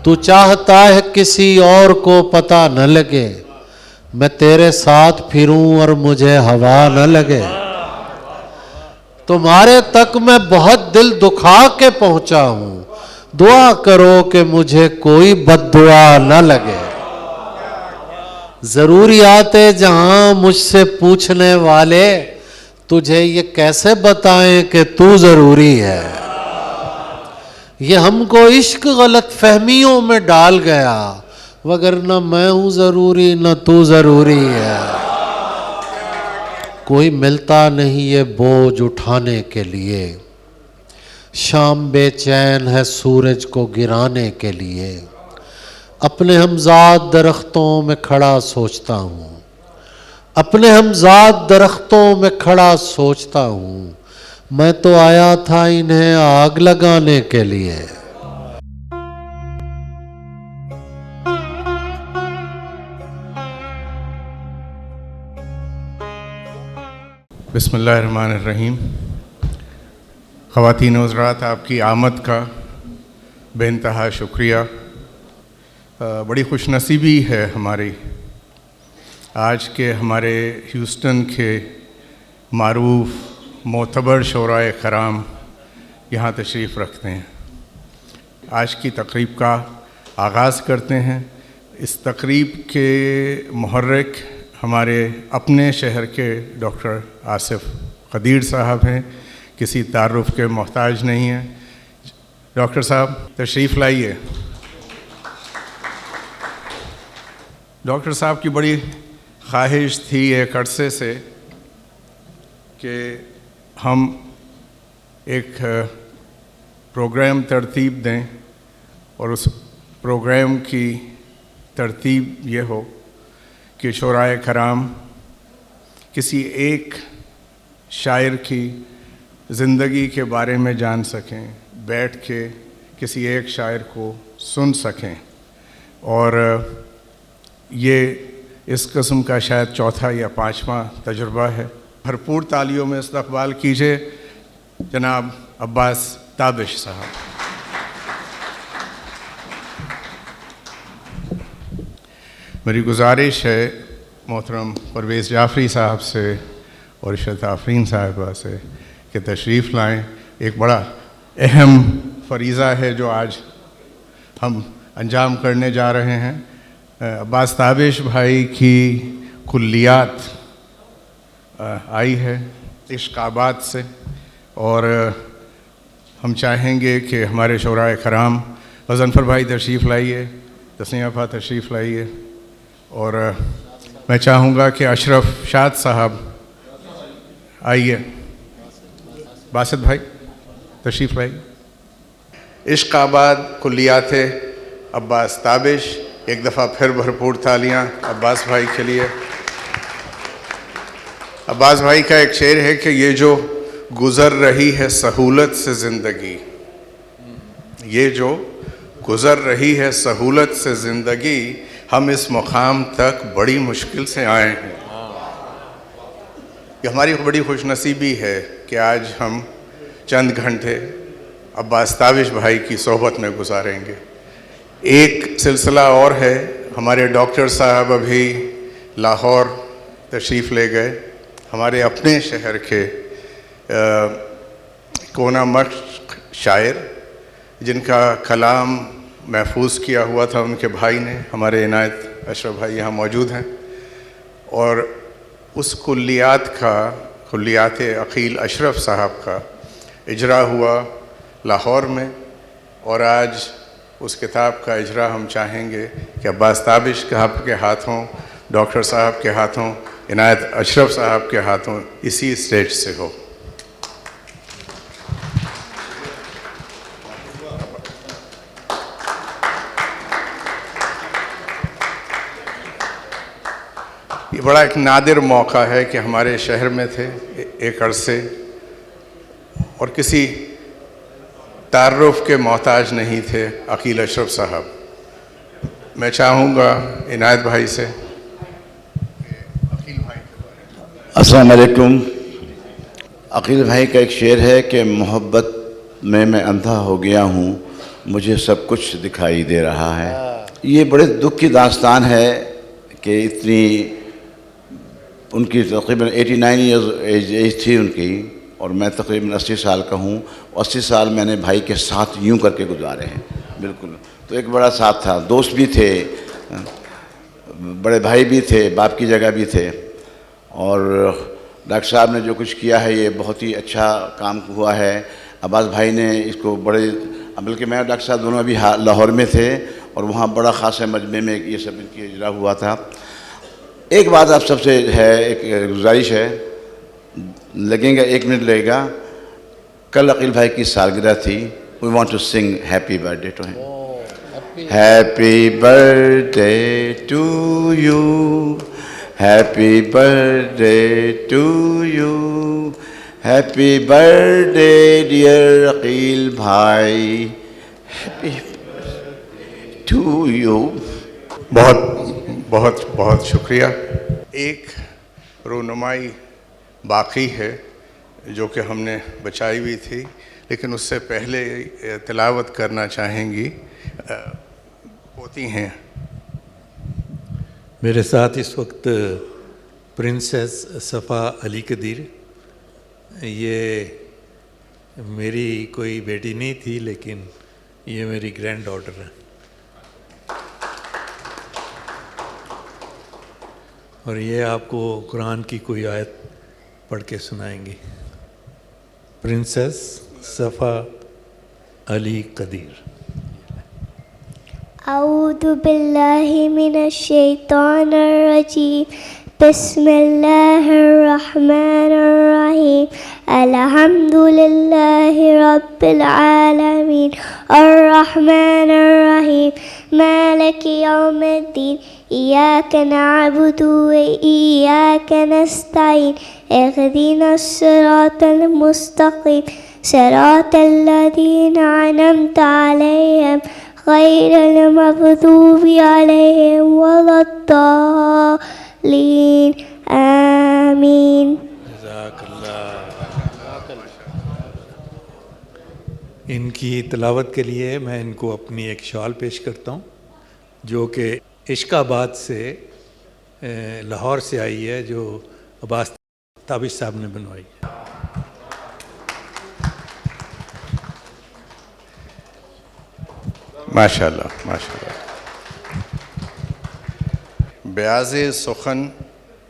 تو چاہتا ہے کسی اور کو پتہ نہ لگے، میں تیرے ساتھ پھروں اور مجھے ہوا نہ لگے۔ تمہارے تک میں بہت دل دکھا کے پہنچا ہوں، دعا کرو کہ مجھے کوئی بد دعا نہ لگے۔ ضروریات جہاں مجھ سے پوچھنے والے، تجھے یہ کیسے بتائیں کہ تو ضروری ہے۔ یہ ہم کو عشق غلط فہمیوں میں ڈال گیا، وگرنہ میں ہوں ضروری نہ تو ضروری ہے۔ کوئی ملتا نہیں یہ بوجھ اٹھانے کے لیے، شام بے چین ہے سورج کو گرانے کے لیے۔ اپنے ہمزاد درختوں میں کھڑا سوچتا ہوں، اپنے ہمزاد درختوں میں کھڑا سوچتا ہوں، میں تو آیا تھا انہیں آگ لگانے کے لیے۔ بسم اللہ الرحمن الرحیم۔ خواتین و حضرات، آپ کی آمد کا بے انتہا شکریہ۔ بڑی خوش نصیبی ہے ہماری آج کے ہمارے ہیوسٹن کے معروف معتبر شعراء کرام یہاں تشریف رکھتے ہیں۔ آج کی تقریب کا آغاز کرتے ہیں۔ اس تقریب کے محرک ہمارے اپنے شہر کے ڈاکٹر آصف قدیر صاحب ہیں، کسی تعارف کے محتاج نہیں ہیں۔ ڈاکٹر صاحب تشریف لائیے۔ ڈاکٹر صاحب کی بڑی خواہش تھی ایک عرصے سے کہ ہم ایک پروگرام ترتیب دیں، اور اس پروگرام کی ترتیب یہ ہو کہ شعراء کرام کسی ایک شاعر کی زندگی کے بارے میں جان سکیں، بیٹھ کے کسی ایک شاعر کو سن سکیں، اور یہ اس قسم کا شاید چوتھا یا پانچواں تجربہ ہے۔ بھرپور تالیوں میں استقبال کیجیے جناب عباس تابش صاحب۔ میری گزارش ہے محترم پرویز جعفری صاحب سے اور ارشد آفرین صاحبہ سے کہ تشریف لائیں۔ ایک بڑا اہم فریضہ ہے جو آج ہم انجام کرنے جا رہے ہیں۔ عباس تابش بھائی کی کلیات آئی ہے عشق آباد سے، اور ہم چاہیں گے کہ ہمارے شعراء کرام، غضنفر بھائی تشریف لائیے، تسنیہ افا تشریف لائیے، اور میں چاہوں گا کہ اشرف شاد صاحب آئیے، باسط بھائی تشریف لائیے۔ عشق آباد کلیات عباس تابش، ایک دفعہ پھر بھرپور تالیاں عباس بھائی کے لیے۔ عباس بھائی کا ایک شعر ہے کہ یہ جو گزر رہی ہے سہولت سے زندگی، یہ جو گزر رہی ہے سہولت سے زندگی، ہم اس مقام تک بڑی مشکل سے آئے ہیں۔ یہ ہماری بڑی خوش نصیبی ہے کہ آج ہم چند گھنٹے عباس تابش بھائی کی صحبت میں گزاریں گے۔ ایک سلسلہ اور ہے، ہمارے ڈاکٹر صاحب ابھی لاہور تشریف لے گئے، ہمارے اپنے شہر کے کونا مشق شاعر جن کا کلام محفوظ کیا ہوا تھا ان کے بھائی نے، ہمارے عنایت اشرف بھائی یہاں موجود ہیں، اور اس کلیات عقیل اشرف صاحب کا اجرا ہوا لاہور میں، اور آج اس کتاب کا اجرا ہم چاہیں گے کہ عباس تابش صاحب کے ہاتھوں، ڈاکٹر صاحب کے ہاتھوں، عنایت اشرف صاحب کے ہاتھوں اسی اسٹیج سے ہو۔ یہ بڑا ایک نادر موقع ہے کہ ہمارے شہر میں تھے ایک عرصے، اور کسی تعارف کے محتاج نہیں تھے عقیل اشرف صاحب۔ میں چاہوں گا عنایت بھائی سے السلام علیکم۔ عقیل بھائی کا ایک شعر ہے کہ محبت میں اندھا ہو گیا ہوں، مجھے سب کچھ دکھائی دے رہا ہے. یہ بڑے دکھ کی داستان ہے کہ اتنی ان کی تقریباً 89 ایئرز ایج تھی ان کی، اور میں تقریباً 80 سال کا ہوں. 80 سال میں نے بھائی کے ساتھ یوں کر کے گزارے ہیں. بالکل. تو ایک بڑا ساتھ تھا، دوست بھی تھے، بڑے بھائی بھی تھے، باپ کی جگہ بھی تھے. اور ڈاکٹر صاحب نے جو کچھ کیا ہے یہ بہت ہی اچھا کام ہوا ہے. عباس بھائی نے اس کو بڑے، بلکہ میں اور ڈاکٹر صاحب دونوں ابھی لاہور میں تھے اور وہاں بڑا خاص مجمع میں یہ سب ان کی اجرا ہوا تھا. ایک بات آپ سب سے ہے، ایک گزارش ہے، لگیں گا 1 منٹ لگے گا. کل عقیل بھائی کی سالگرہ تھی. We want to sing happy birthday to him. Happy birthday to you, happy birthday to you, happy birthday dear Aqeel بھائی، ہیپی ٹو یو. بہت بہت بہت شکریہ. ایک رونمائی باقی ہے جو کہ ہم نے بچائی ہوئی تھی، لیکن اس سے پہلے تلاوت کرنا چاہیں گی ہوتی ہیں. میرے ساتھ اس وقت پرنسس صفا علی قدیر. یہ میری کوئی بیٹی نہیں تھی لیکن یہ میری گرینڈ ڈاٹر ہے، اور یہ آپ کو قرآن کی کوئی آیت پڑھ کے سنائیں گی. پرنسس صفا علی قدیر. اعوذ باللہ من الشیطان الرجیم. بسم اللہ الرحمن الرحیم. الحمد للہ رب العالمین الرحمن الرحیم مالک یوم الدین. ایاک نعبد و ایاک نستعین. اہدنا الصراط المستقیم صراط الذین انعمت علیہم غیر المغضوب علیہم ولا الضالین. آمین. جزاک اللہ. ان کی تلاوت کے لیے میں ان کو اپنی ایک شال پیش کرتا ہوں جو کہ عشق آباد سے لاہور سے آئی ہے، جو عباس تابش صاحب نے بنوائی. ماشاء اللہ ماشاء اللہ. بیاض سخن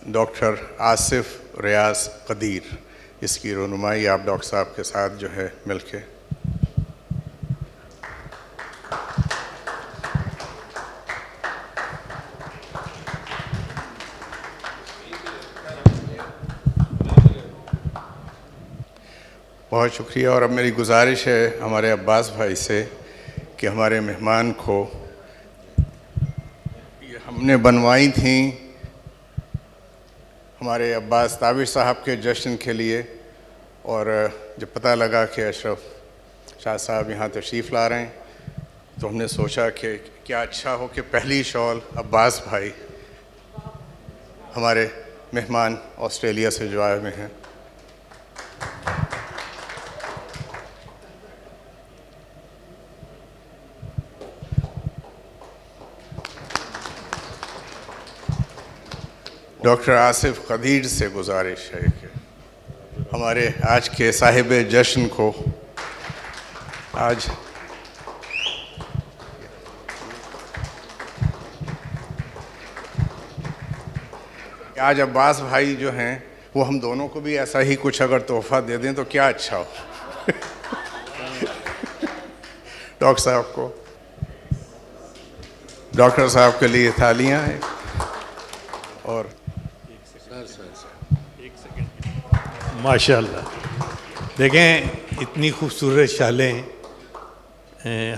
ڈاکٹر آصف ریاض قدیر. اس کی رونمائی آپ ڈاکٹر صاحب کے ساتھ جو ہے مل کے. بہت شکریہ. اور اب میری گزارش ہے ہمارے عباس بھائی سے کہ ہمارے مہمان کو یہ ہم نے بنوائی تھیں ہمارے عباس تابش صاحب کے جشن کے لیے، اور جب پتہ لگا کہ اشرف شاہ صاحب یہاں تشریف لا رہے ہیں تو ہم نے سوچا کہ کیا اچھا ہو کہ پہلی شال عباس بھائی ہمارے مہمان آسٹریلیا سے جو آئے ہوئے ہیں. ڈاکٹر آصف قدیر سے گزارش ہے کہ ہمارے آج کے صاحب جشن کو آج عباس بھائی جو ہیں وہ ہم دونوں کو بھی ایسا ہی کچھ اگر تحفہ دے دیں تو کیا اچھا ہو. ڈاکٹر صاحب کو، ڈاکٹر صاحب کے لیے تالیاں ہیں. اور ماشاء اللہ. دیکھیں اتنی خوبصورت شالیں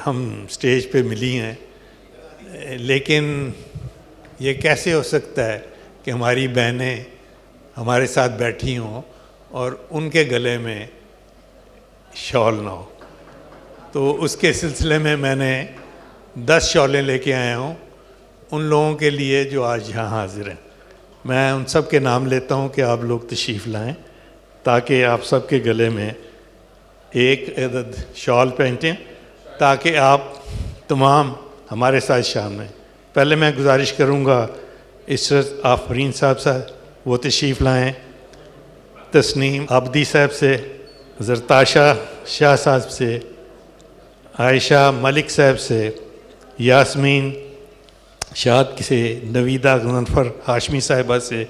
ہم سٹیج پہ ملی ہیں، لیکن یہ کیسے ہو سکتا ہے کہ ہماری بہنیں ہمارے ساتھ بیٹھی ہوں اور ان کے گلے میں شال نہ ہو. تو اس کے سلسلے میں نے 10 شالیں لے کے آیا ہوں ان لوگوں کے لیے جو آج یہاں حاضر ہیں. میں ان سب کے نام لیتا ہوں کہ آپ لوگ تشریف لائیں تاکہ آپ سب کے گلے میں ایک عدد شال پہنٹیں تاکہ آپ تمام ہمارے ساتھ شامل ہیں۔ پہلے میں گزارش کروں گا عشرت آفرین صاحب وہ تشریف لائیں، تسنیم عابدی صاحب سے، زرتاشا شاہ صاحب سے، عائشہ ملک صاحب سے، یاسمین شاد سے، نویدہ غضنفر ہاشمی صاحبہ سے،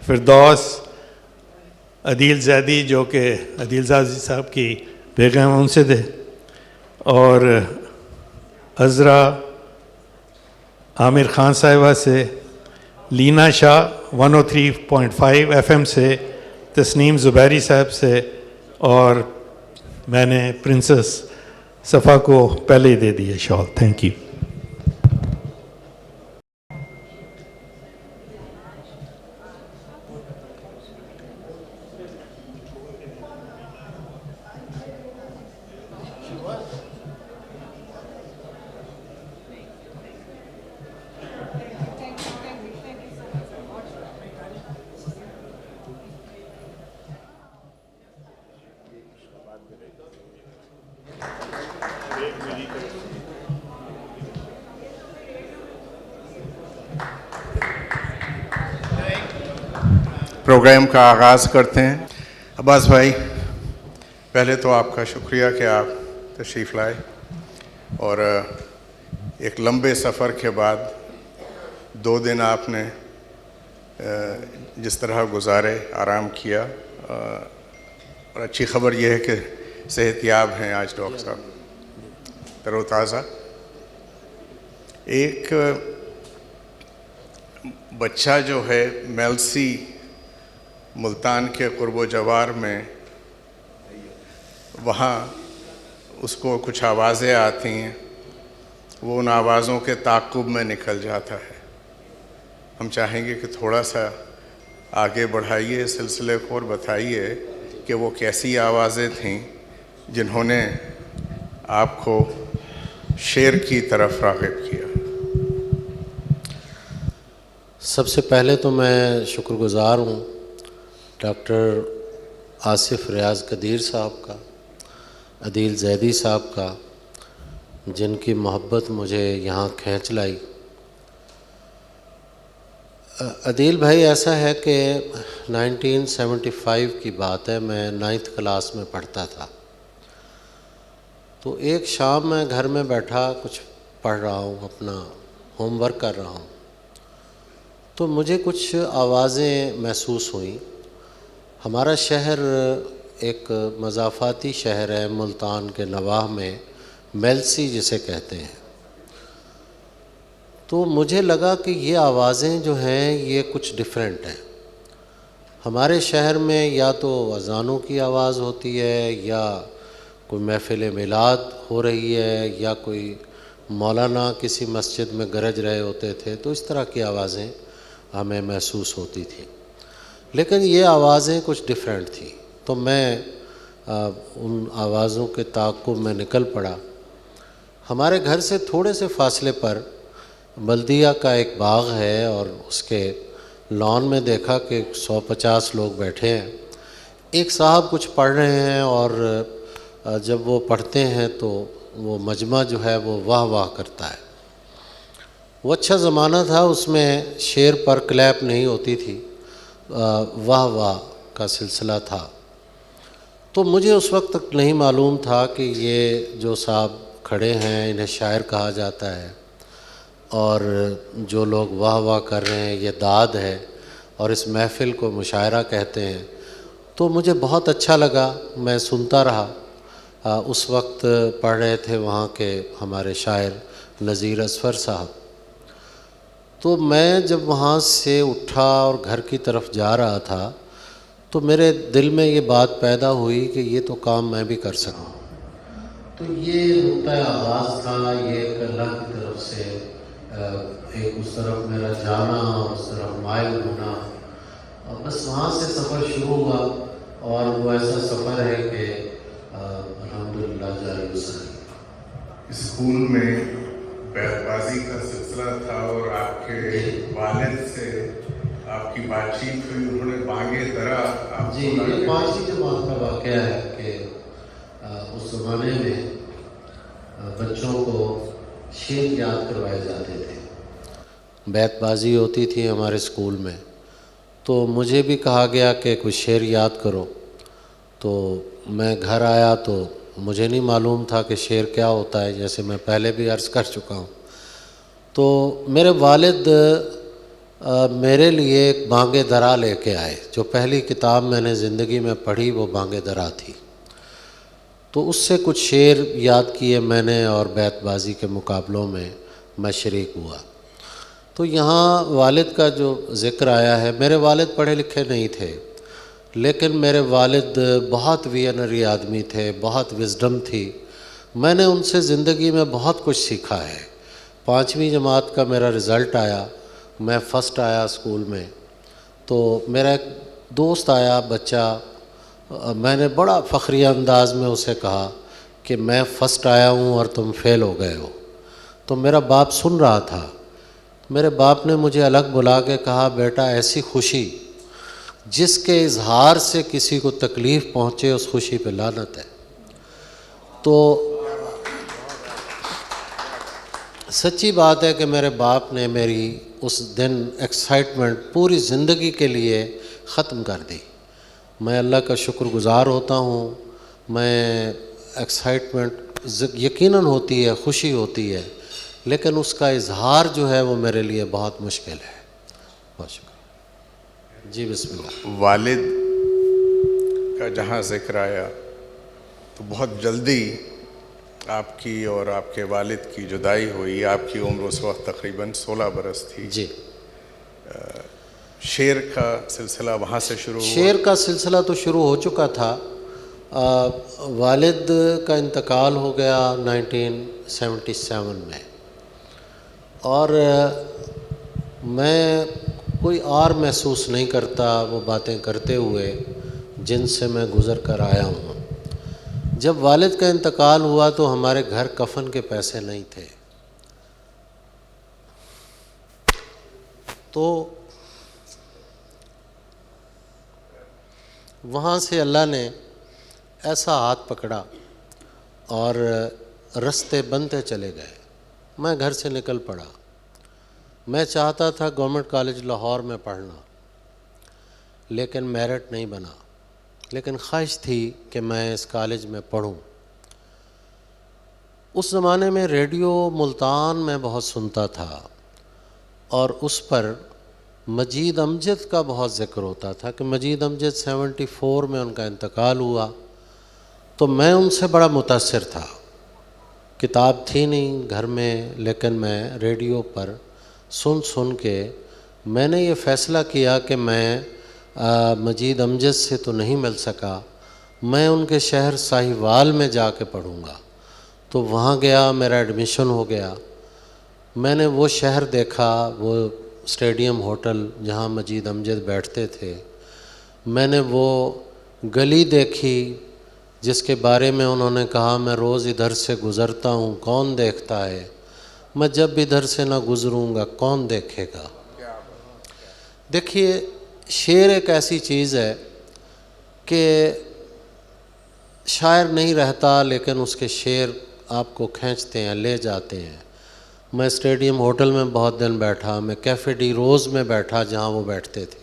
فردوس عدیل زیدی جو کہ عدیل زادی صاحب کی بیگم ان سے تھے، اور عذرا عامر خان صاحبہ سے، لینا شاہ 103.5 FM سے، تسنیم زبیری صاحب سے، اور میں نے پرنسس صفا کو پہلے ہی دے دیا شال۔ Thank you. پروگرام کا آغاز کرتے ہیں۔ عباس بھائی، پہلے تو آپ کا شکریہ کہ آپ تشریف لائے، اور ایک لمبے سفر کے بعد 2 دن آپ نے جس طرح گزارے، آرام کیا، اور اچھی خبر یہ ہے کہ صحت یاب ہیں آج ڈاکٹر صاحب، تر و تازہ۔ ایک بچہ جو ہے میلسی ملتان کے قرب و جوار میں، وہاں اس کو کچھ آوازیں آتی ہیں، وہ ان آوازوں کے تعاقب میں نکل جاتا ہے۔ ہم چاہیں گے کہ تھوڑا سا آگے بڑھائیے سلسلے کو اور بتائیے کہ وہ کیسی آوازیں تھیں جنہوں نے آپ کو شعر کی طرف راغب کیا۔ سب سے پہلے تو میں شکر گزار ہوں ڈاکٹر آصف ریاض قدیر صاحب کا، عدیل زیدی صاحب کا، جن کی محبت مجھے یہاں کھینچ لائی۔ عدیل بھائی، ایسا ہے کہ 1975 کی بات ہے، میں 9th کلاس میں پڑھتا تھا، تو ایک شام میں گھر میں بیٹھا کچھ پڑھ رہا ہوں، اپنا ہوم ورک کر رہا ہوں، تو مجھے کچھ آوازیں محسوس ہوئیں۔ ہمارا شہر ایک مضافاتی شہر ہے، ملتان کے نواح میں، میلسی جسے کہتے ہیں۔ تو مجھے لگا کہ یہ آوازیں جو ہیں یہ کچھ ڈیفرنٹ ہیں۔ ہمارے شہر میں یا تو اذانوں کی آواز ہوتی ہے، یا کوئی محفل میلاد ہو رہی ہے، یا کوئی مولانا کسی مسجد میں گرج رہے ہوتے تھے، تو اس طرح کی آوازیں ہمیں محسوس ہوتی تھیں، لیکن یہ آوازیں کچھ ڈیفرنٹ تھیں۔ تو میں ان آوازوں کے تعاقب میں نکل پڑا۔ ہمارے گھر سے تھوڑے سے فاصلے پر بلدیہ کا ایک باغ ہے، اور اس کے لان میں دیکھا کہ 150 لوگ بیٹھے ہیں۔ ایک صاحب کچھ پڑھ رہے ہیں، اور جب وہ پڑھتے ہیں تو وہ مجمع جو ہے وہ واہ واہ کرتا ہے۔ وہ اچھا زمانہ تھا، اس میں شعر پر کلیپ نہیں ہوتی تھی، واہ واہ کا سلسلہ تھا۔ تو مجھے اس وقت تک نہیں معلوم تھا کہ یہ جو صاحب کھڑے ہیں انہیں شاعر کہا جاتا ہے، اور جو لوگ واہ واہ کر رہے ہیں یہ داد ہے، اور اس محفل کو مشاعرہ کہتے ہیں۔ تو مجھے بہت اچھا لگا، میں سنتا رہا۔ اس وقت پڑھ رہے تھے وہاں کے ہمارے شاعر نذیر اصفر صاحب۔ تو میں جب وہاں سے اٹھا اور گھر کی طرف جا رہا تھا، تو میرے دل میں یہ بات پیدا ہوئی کہ یہ تو کام میں بھی کر سکوں۔ تو یہ نقطۂ آغاز تھا، یہ ایک اللہ کی طرف سے ایک اس طرف میرا جانا، اس طرف مائل ہونا، اور بس وہاں سے سفر شروع ہوا، اور وہ ایسا سفر ہے کہ الحمدللہ جاری و ساری۔ اسکول میں بیت بازی کا سلسلہ تھا، اور آپ کے والد سے آپ کی بات چیت ہوئی، انہوں نے بانگے درا آپ جی، یہ 5ویں جماعت کا واقعہ ہے کہ اس زمانے میں بچوں کو شعر یاد کروائے جاتے تھے. بیت بازی ہوتی تھی ہمارے اسکول میں، تو مجھے بھی کہا گیا کہ کچھ شعر یاد کرو. تو میں گھر آیا تو مجھے نہیں معلوم تھا کہ شعر کیا ہوتا ہے، جیسے میں پہلے بھی عرض کر چکا ہوں. تو میرے والد میرے لیے ایک بانگ درا لے کے آئے. جو پہلی کتاب میں نے زندگی میں پڑھی وہ بانگ درا تھی. تو اس سے کچھ شعر یاد کیے میں نے، اور بیت بازی کے مقابلوں میں شریک ہوا. تو یہاں والد کا جو ذکر آیا ہے، میرے والد پڑھے لکھے نہیں تھے، لیکن میرے والد بہت ویژنری آدمی تھے، بہت وزڈم تھی. میں نے ان سے زندگی میں بہت کچھ سیکھا ہے. 5ویں جماعت کا میرا رزلٹ آیا، میں فرسٹ آیا اسکول میں. تو میرا ایک دوست آیا بچہ، میں نے بڑا فخریہ انداز میں اسے کہا کہ میں فرسٹ آیا ہوں اور تم فیل ہو گئے ہو. تو میرا باپ سن رہا تھا. میرے باپ نے مجھے الگ بلا کے کہا، بیٹا ایسی خوشی جس کے اظہار سے کسی کو تکلیف پہنچے اس خوشی پہ لعنت ہے. تو سچی بات ہے کہ میرے باپ نے میری اس دن ایکسائٹمنٹ پوری زندگی کے لیے ختم کر دی. میں اللہ کا شکر گزار ہوتا ہوں. میں ایکسائٹمنٹ یقیناً ہوتی ہے، خوشی ہوتی ہے، لیکن اس کا اظہار جو ہے وہ میرے لیے بہت مشکل ہے. بہت شکریہ. جی بسم اللہ. والد کا جہاں ذکر آیا تو بہت جلدی آپ کی اور آپ کے والد کی جدائی ہوئی. آپ کی عمر اس وقت تقریباً 16 برس تھی. جی. شعر کا سلسلہ وہاں سے شروع ہوا؟ شعر کا سلسلہ تو شروع ہو چکا تھا. والد کا انتقال ہو گیا 1977 میں، اور میں کوئی اور محسوس نہیں کرتا وہ باتیں کرتے ہوئے جن سے میں گزر کر آیا ہوں. جب والد کا انتقال ہوا تو ہمارے گھر کفن کے پیسے نہیں تھے. تو وہاں سے اللہ نے ایسا ہاتھ پکڑا اور رستے بنتے چلے گئے. میں گھر سے نکل پڑا. میں چاہتا تھا گورنمنٹ کالج لاہور میں پڑھنا، لیکن میرٹ نہیں بنا. لیکن خواہش تھی کہ میں اس کالج میں پڑھوں. اس زمانے میں ریڈیو ملتان میں بہت سنتا تھا، اور اس پر مجید امجد کا بہت ذکر ہوتا تھا کہ مجید امجد 74 میں ان کا انتقال ہوا. تو میں ان سے بڑا متاثر تھا. کتاب تھی نہیں گھر میں، لیکن میں ریڈیو پر سن کے میں نے یہ فیصلہ کیا کہ میں مجید امجد سے تو نہیں مل سکا، میں ان کے شہر ساہیوال میں جا کے پڑھوں گا. تو وہاں گیا، میرا ایڈمیشن ہو گیا. میں نے وہ شہر دیکھا، وہ اسٹیڈیم ہوٹل جہاں مجید امجد بیٹھتے تھے. میں نے وہ گلی دیکھی جس کے بارے میں انہوں نے کہا میں روز ادھر سے گزرتا ہوں، کون دیکھتا ہے؟ میں جب ادھر سے نہ گزروں گا کون دیکھے گا؟ دیکھیے، شعر ایک ایسی چیز ہے کہ شاعر نہیں رہتا لیکن اس کے شعر آپ کو کھینچتے ہیں، لے جاتے ہیں. میں اسٹیڈیم ہوٹل میں بہت دن بیٹھا، میں کیفے ڈی روز میں بیٹھا جہاں وہ بیٹھتے تھے.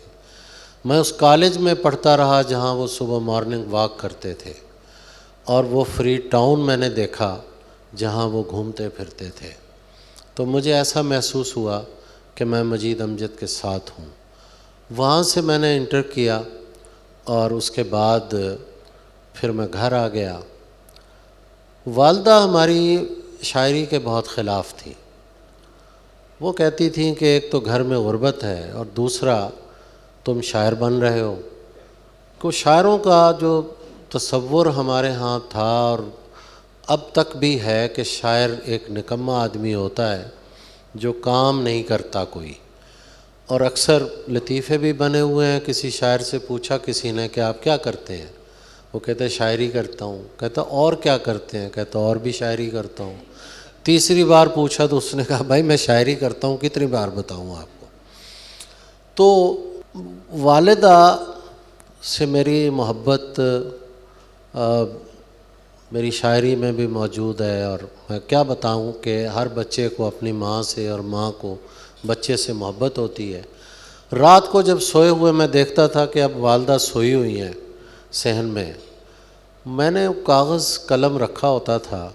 میں اس کالج میں پڑھتا رہا جہاں وہ صبح مارننگ واک کرتے تھے. اور وہ فری ٹاؤن میں نے دیکھا جہاں وہ گھومتے پھرتے تھے. تو مجھے ایسا محسوس ہوا کہ میں مجید امجد کے ساتھ ہوں. وہاں سے میں نے انٹر کیا، اور اس کے بعد پھر میں گھر آ گیا. والدہ ہماری شاعری کے بہت خلاف تھی. وہ کہتی تھیں کہ ایک تو گھر میں غربت ہے، اور دوسرا تم شاعر بن رہے ہو. کو شاعروں کا جو تصور ہمارے ہاں تھا اور اب تک بھی ہے کہ شاعر ایک نکما آدمی ہوتا ہے جو کام نہیں کرتا کوئی. اور اکثر لطیفے بھی بنے ہوئے ہیں. کسی شاعر سے پوچھا کسی نے کہ آپ کیا کرتے ہیں؟ وہ کہتے ہیں شاعری کرتا ہوں. کہتا اور کیا کرتے ہیں؟ کہتا اور بھی شاعری کرتا ہوں. تیسری بار پوچھا تو اس نے کہا بھائی میں شاعری کرتا ہوں، کتنی بار بتاؤں آپ کو. تو والدہ سے میری محبت میری شاعری میں بھی موجود ہے، اور میں کیا بتاؤں کہ ہر بچے کو اپنی ماں سے اور ماں کو بچے سے محبت ہوتی ہے۔ رات کو جب سوئے ہوئے میں دیکھتا تھا کہ اب والدہ سوئی ہوئی ہیں صحن میں نے کاغذ قلم رکھا ہوتا تھا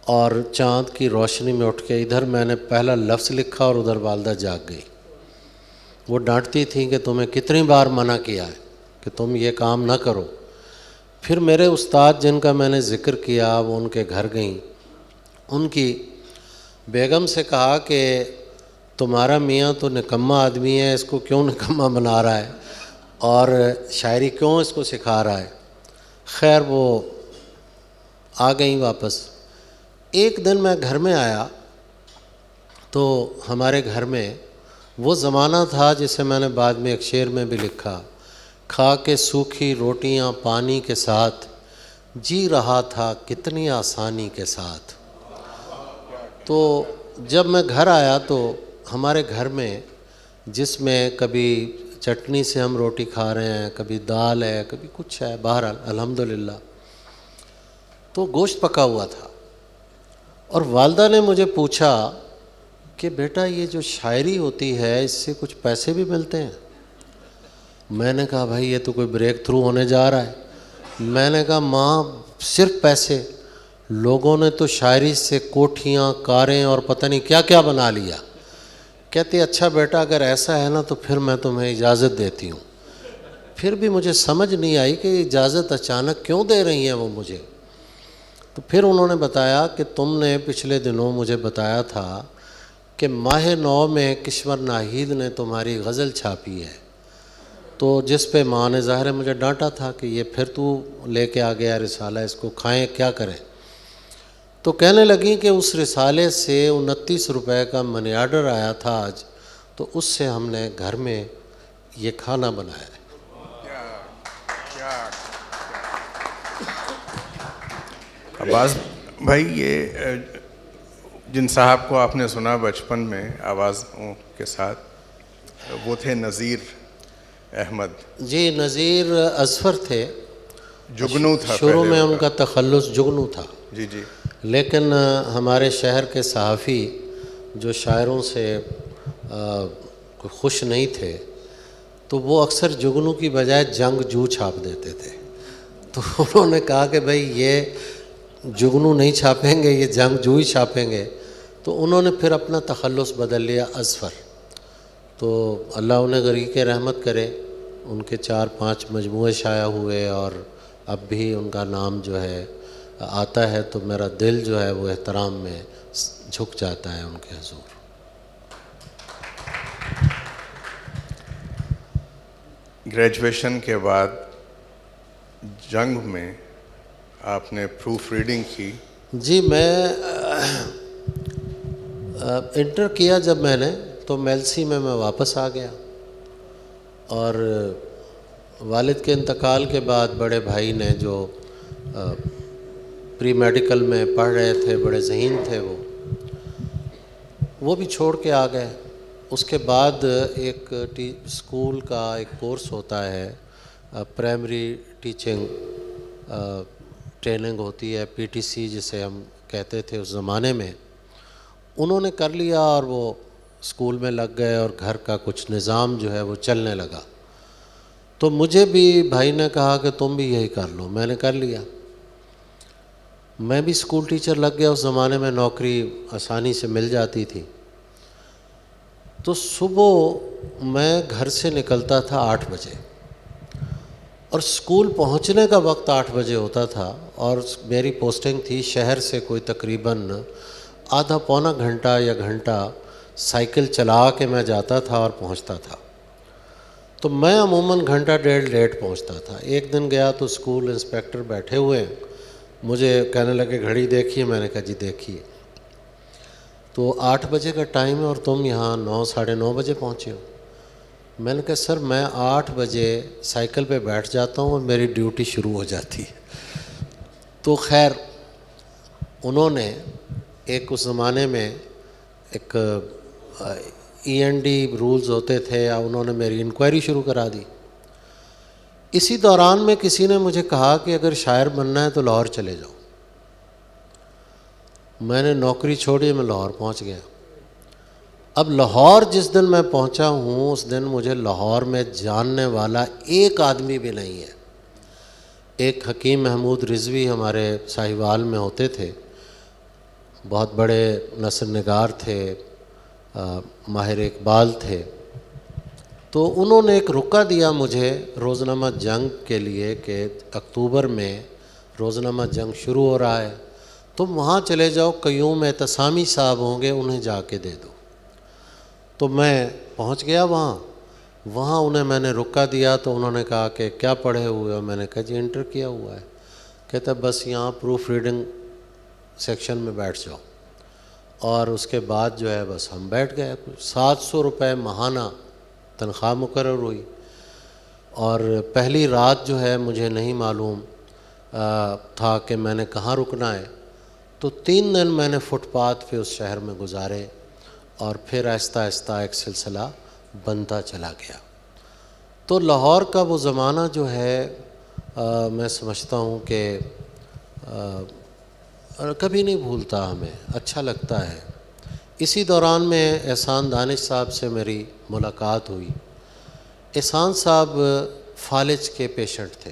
اور چاند کی روشنی میں اٹھ کے ادھر میں نے پہلا لفظ لکھا اور ادھر والدہ جاگ گئی۔ وہ ڈانٹتی تھیں کہ تمہیں کتنی بار منع کیا ہے کہ تم یہ کام نہ کرو۔ پھر میرے استاد جن کا میں نے ذکر کیا وہ ان کے گھر گئیں، ان کی بیگم سے کہا کہ تمہارا میاں تو نکما آدمی ہے، اس کو کیوں نکما بنا رہا ہے اور شاعری کیوں اس کو سکھا رہا ہے۔ خیر وہ آ گئیں واپس۔ ایک دن میں گھر میں آیا تو ہمارے گھر میں وہ زمانہ تھا جسے میں نے بعد میں ایک شعر میں بھی لکھا، کھا کے سوکھی روٹیاں پانی کے ساتھ، جی رہا تھا کتنی آسانی کے ساتھ۔ تو جب میں گھر آیا تو ہمارے گھر میں جس میں کبھی چٹنی سے ہم روٹی کھا رہے ہیں، کبھی دال ہے، کبھی کچھ ہے، بہرحال الحمدللہ تو گوشت پکا ہوا تھا، اور والدہ نے مجھے پوچھا کہ بیٹا یہ جو شاعری ہوتی ہے اس سے کچھ پیسے بھی ملتے ہیں؟ میں نے کہا بھائی یہ تو کوئی بریک تھرو ہونے جا رہا ہے۔ میں نے کہا ماں صرف پیسے؟ لوگوں نے تو شاعری سے کوٹھیاں، کاریں اور پتہ نہیں کیا کیا بنا لیا۔ کہتے اچھا بیٹا اگر ایسا ہے نا تو پھر میں تمہیں اجازت دیتی ہوں۔ پھر بھی مجھے سمجھ نہیں آئی کہ اجازت اچانک کیوں دے رہی ہیں وہ مجھے۔ تو پھر انہوں نے بتایا کہ تم نے پچھلے دنوں مجھے بتایا تھا کہ ماہ 9 میں کشور ناہید نے تمہاری غزل چھاپی ہے، تو جس پہ ماں نے ظاہر مجھے ڈانٹا تھا کہ یہ پھر تو لے کے آ گیا رسالہ، اس کو کھائیں کیا کریں۔ تو کہنے لگیں کہ اس رسالے سے 29 روپے کا منی آرڈر آیا تھا آج، تو اس سے ہم نے گھر میں یہ کھانا بنایا ہے۔ عباس بھائی، یہ جن صاحب کو آپ نے سنا بچپن میں آوازوں کے ساتھ، وہ تھے نذیر احمد جی، نذیر اظفر تھے، جگنو تھا شروع پہلے میں ان کا تخلص جگنو تھا، جی جی، لیکن ہمارے شہر کے صحافی جو شاعروں سے خوش نہیں تھے تو وہ اکثر جگنو کی بجائے جنگ جو چھاپ دیتے تھے۔ تو انہوں نے کہا کہ بھائی یہ جگنو نہیں چھاپیں گے، یہ جنگ جو ہی چھاپیں گے، تو انہوں نے پھر اپنا تخلص بدل لیا اظفر۔ تو اللہ انہیں غریق رحمت کرے، ان کے 4-5 مجموعے شائع ہوئے اور اب بھی ان کا نام جو ہے آتا ہے تو میرا دل جو ہے وہ احترام میں جھک جاتا ہے ان کے حضور۔ گریجویشن کے بعد جنگ میں آپ نے پروف ریڈنگ کی؟ جی، میں انٹر کیا جب میں نے تو میلسی میں واپس آ گیا، اور والد کے انتقال کے بعد بڑے بھائی نے جو پری میڈیکل میں پڑھ رہے تھے، بڑے ذہین تھے وہ بھی چھوڑ کے آ گئے۔ اس کے بعد ایک اسکول کا ایک کورس ہوتا ہے، پرائمری ٹیچنگ ٹریننگ ہوتی ہے، PTC جسے ہم کہتے تھے اس زمانے میں، انہوں نے کر لیا اور وہ اسکول میں لگ گئے اور گھر کا کچھ نظام جو ہے وہ چلنے لگا۔ تو مجھے بھی بھائی نے کہا کہ تم بھی یہی کر لو، میں نے کر لیا۔ میں بھی اسکول ٹیچر لگ گیا، اس زمانے میں نوکری آسانی سے مل جاتی تھی۔ تو صبح میں گھر سے نکلتا تھا 8 بجے، اور اسکول پہنچنے کا وقت 8 بجے ہوتا تھا، اور میری پوسٹنگ تھی شہر سے کوئی تقریباً آدھا پونا گھنٹہ یا گھنٹہ سائیکل چلا کے میں جاتا تھا اور پہنچتا تھا۔ تو میں عموماً گھنٹہ ڈیڑھ لیٹ پہنچتا تھا۔ ایک دن گیا تو اسکول انسپیکٹر بیٹھے ہوئے مجھے کہنے لگے گھڑی دیکھیے، میں نے کہا جی دیکھیے۔ تو 8 بجے کا ٹائم ہے اور تم یہاں 9 ساڑھے 9 بجے پہنچے ہو۔ میں نے کہا سر میں 8 بجے سائیکل پہ بیٹھ جاتا ہوں اور میری ڈیوٹی شروع ہو جاتی ہے۔ تو خیر انہوں نے ایک اس زمانے میں ایک END رولز ہوتے تھے، انہوں نے میری انکوائری شروع کرا دی۔ اسی دوران میں کسی نے مجھے کہا کہ اگر شاعر بننا ہے تو لاہور چلے جاؤ۔ میں نے نوکری چھوڑی، میں لاہور پہنچ گیا۔ اب لاہور جس دن میں پہنچا ہوں اس دن مجھے لاہور میں جاننے والا ایک آدمی بھی نہیں ہے۔ ایک حکیم محمود رضوی ہمارے ساہیوال میں ہوتے تھے، بہت بڑے نثر نگار تھے، ماہر اقبال تھے، تو انہوں نے ایک رکا دیا مجھے روزنامہ جنگ کے لیے کہ اکتوبر میں روزنامہ جنگ شروع ہو رہا ہے، تم وہاں چلے جاؤ، قیوم اعتصامی صاحب ہوں گے، انہیں جا کے دے دو۔ تو میں پہنچ گیا وہاں انہیں میں نے رکا دیا، تو انہوں نے کہا کہ کیا پڑھے ہوئے ہو؟ میں نے کہا جی انٹر کیا ہوا ہے۔ کہتا بس یہاں پروف ریڈنگ سیکشن میں بیٹھ جاؤ، اور اس کے بعد جو ہے بس ہم بیٹھ گئے۔ 700 روپے ماہانہ تنخواہ مقرر ہوئی، اور پہلی رات جو ہے مجھے نہیں معلوم تھا کہ میں نے کہاں رکنا ہے، تو 3 دن میں نے فٹ پاتھ پہ اس شہر میں گزارے، اور پھر آہستہ آہستہ ایک سلسلہ بنتا چلا گیا۔ تو لاہور کا وہ زمانہ جو ہے میں سمجھتا ہوں کہ کبھی نہیں بھولتا، ہمیں اچھا لگتا ہے۔ اسی دوران میں احسان دانش صاحب سے میری ملاقات ہوئی۔ احسان صاحب فالج کے پیشنٹ تھے،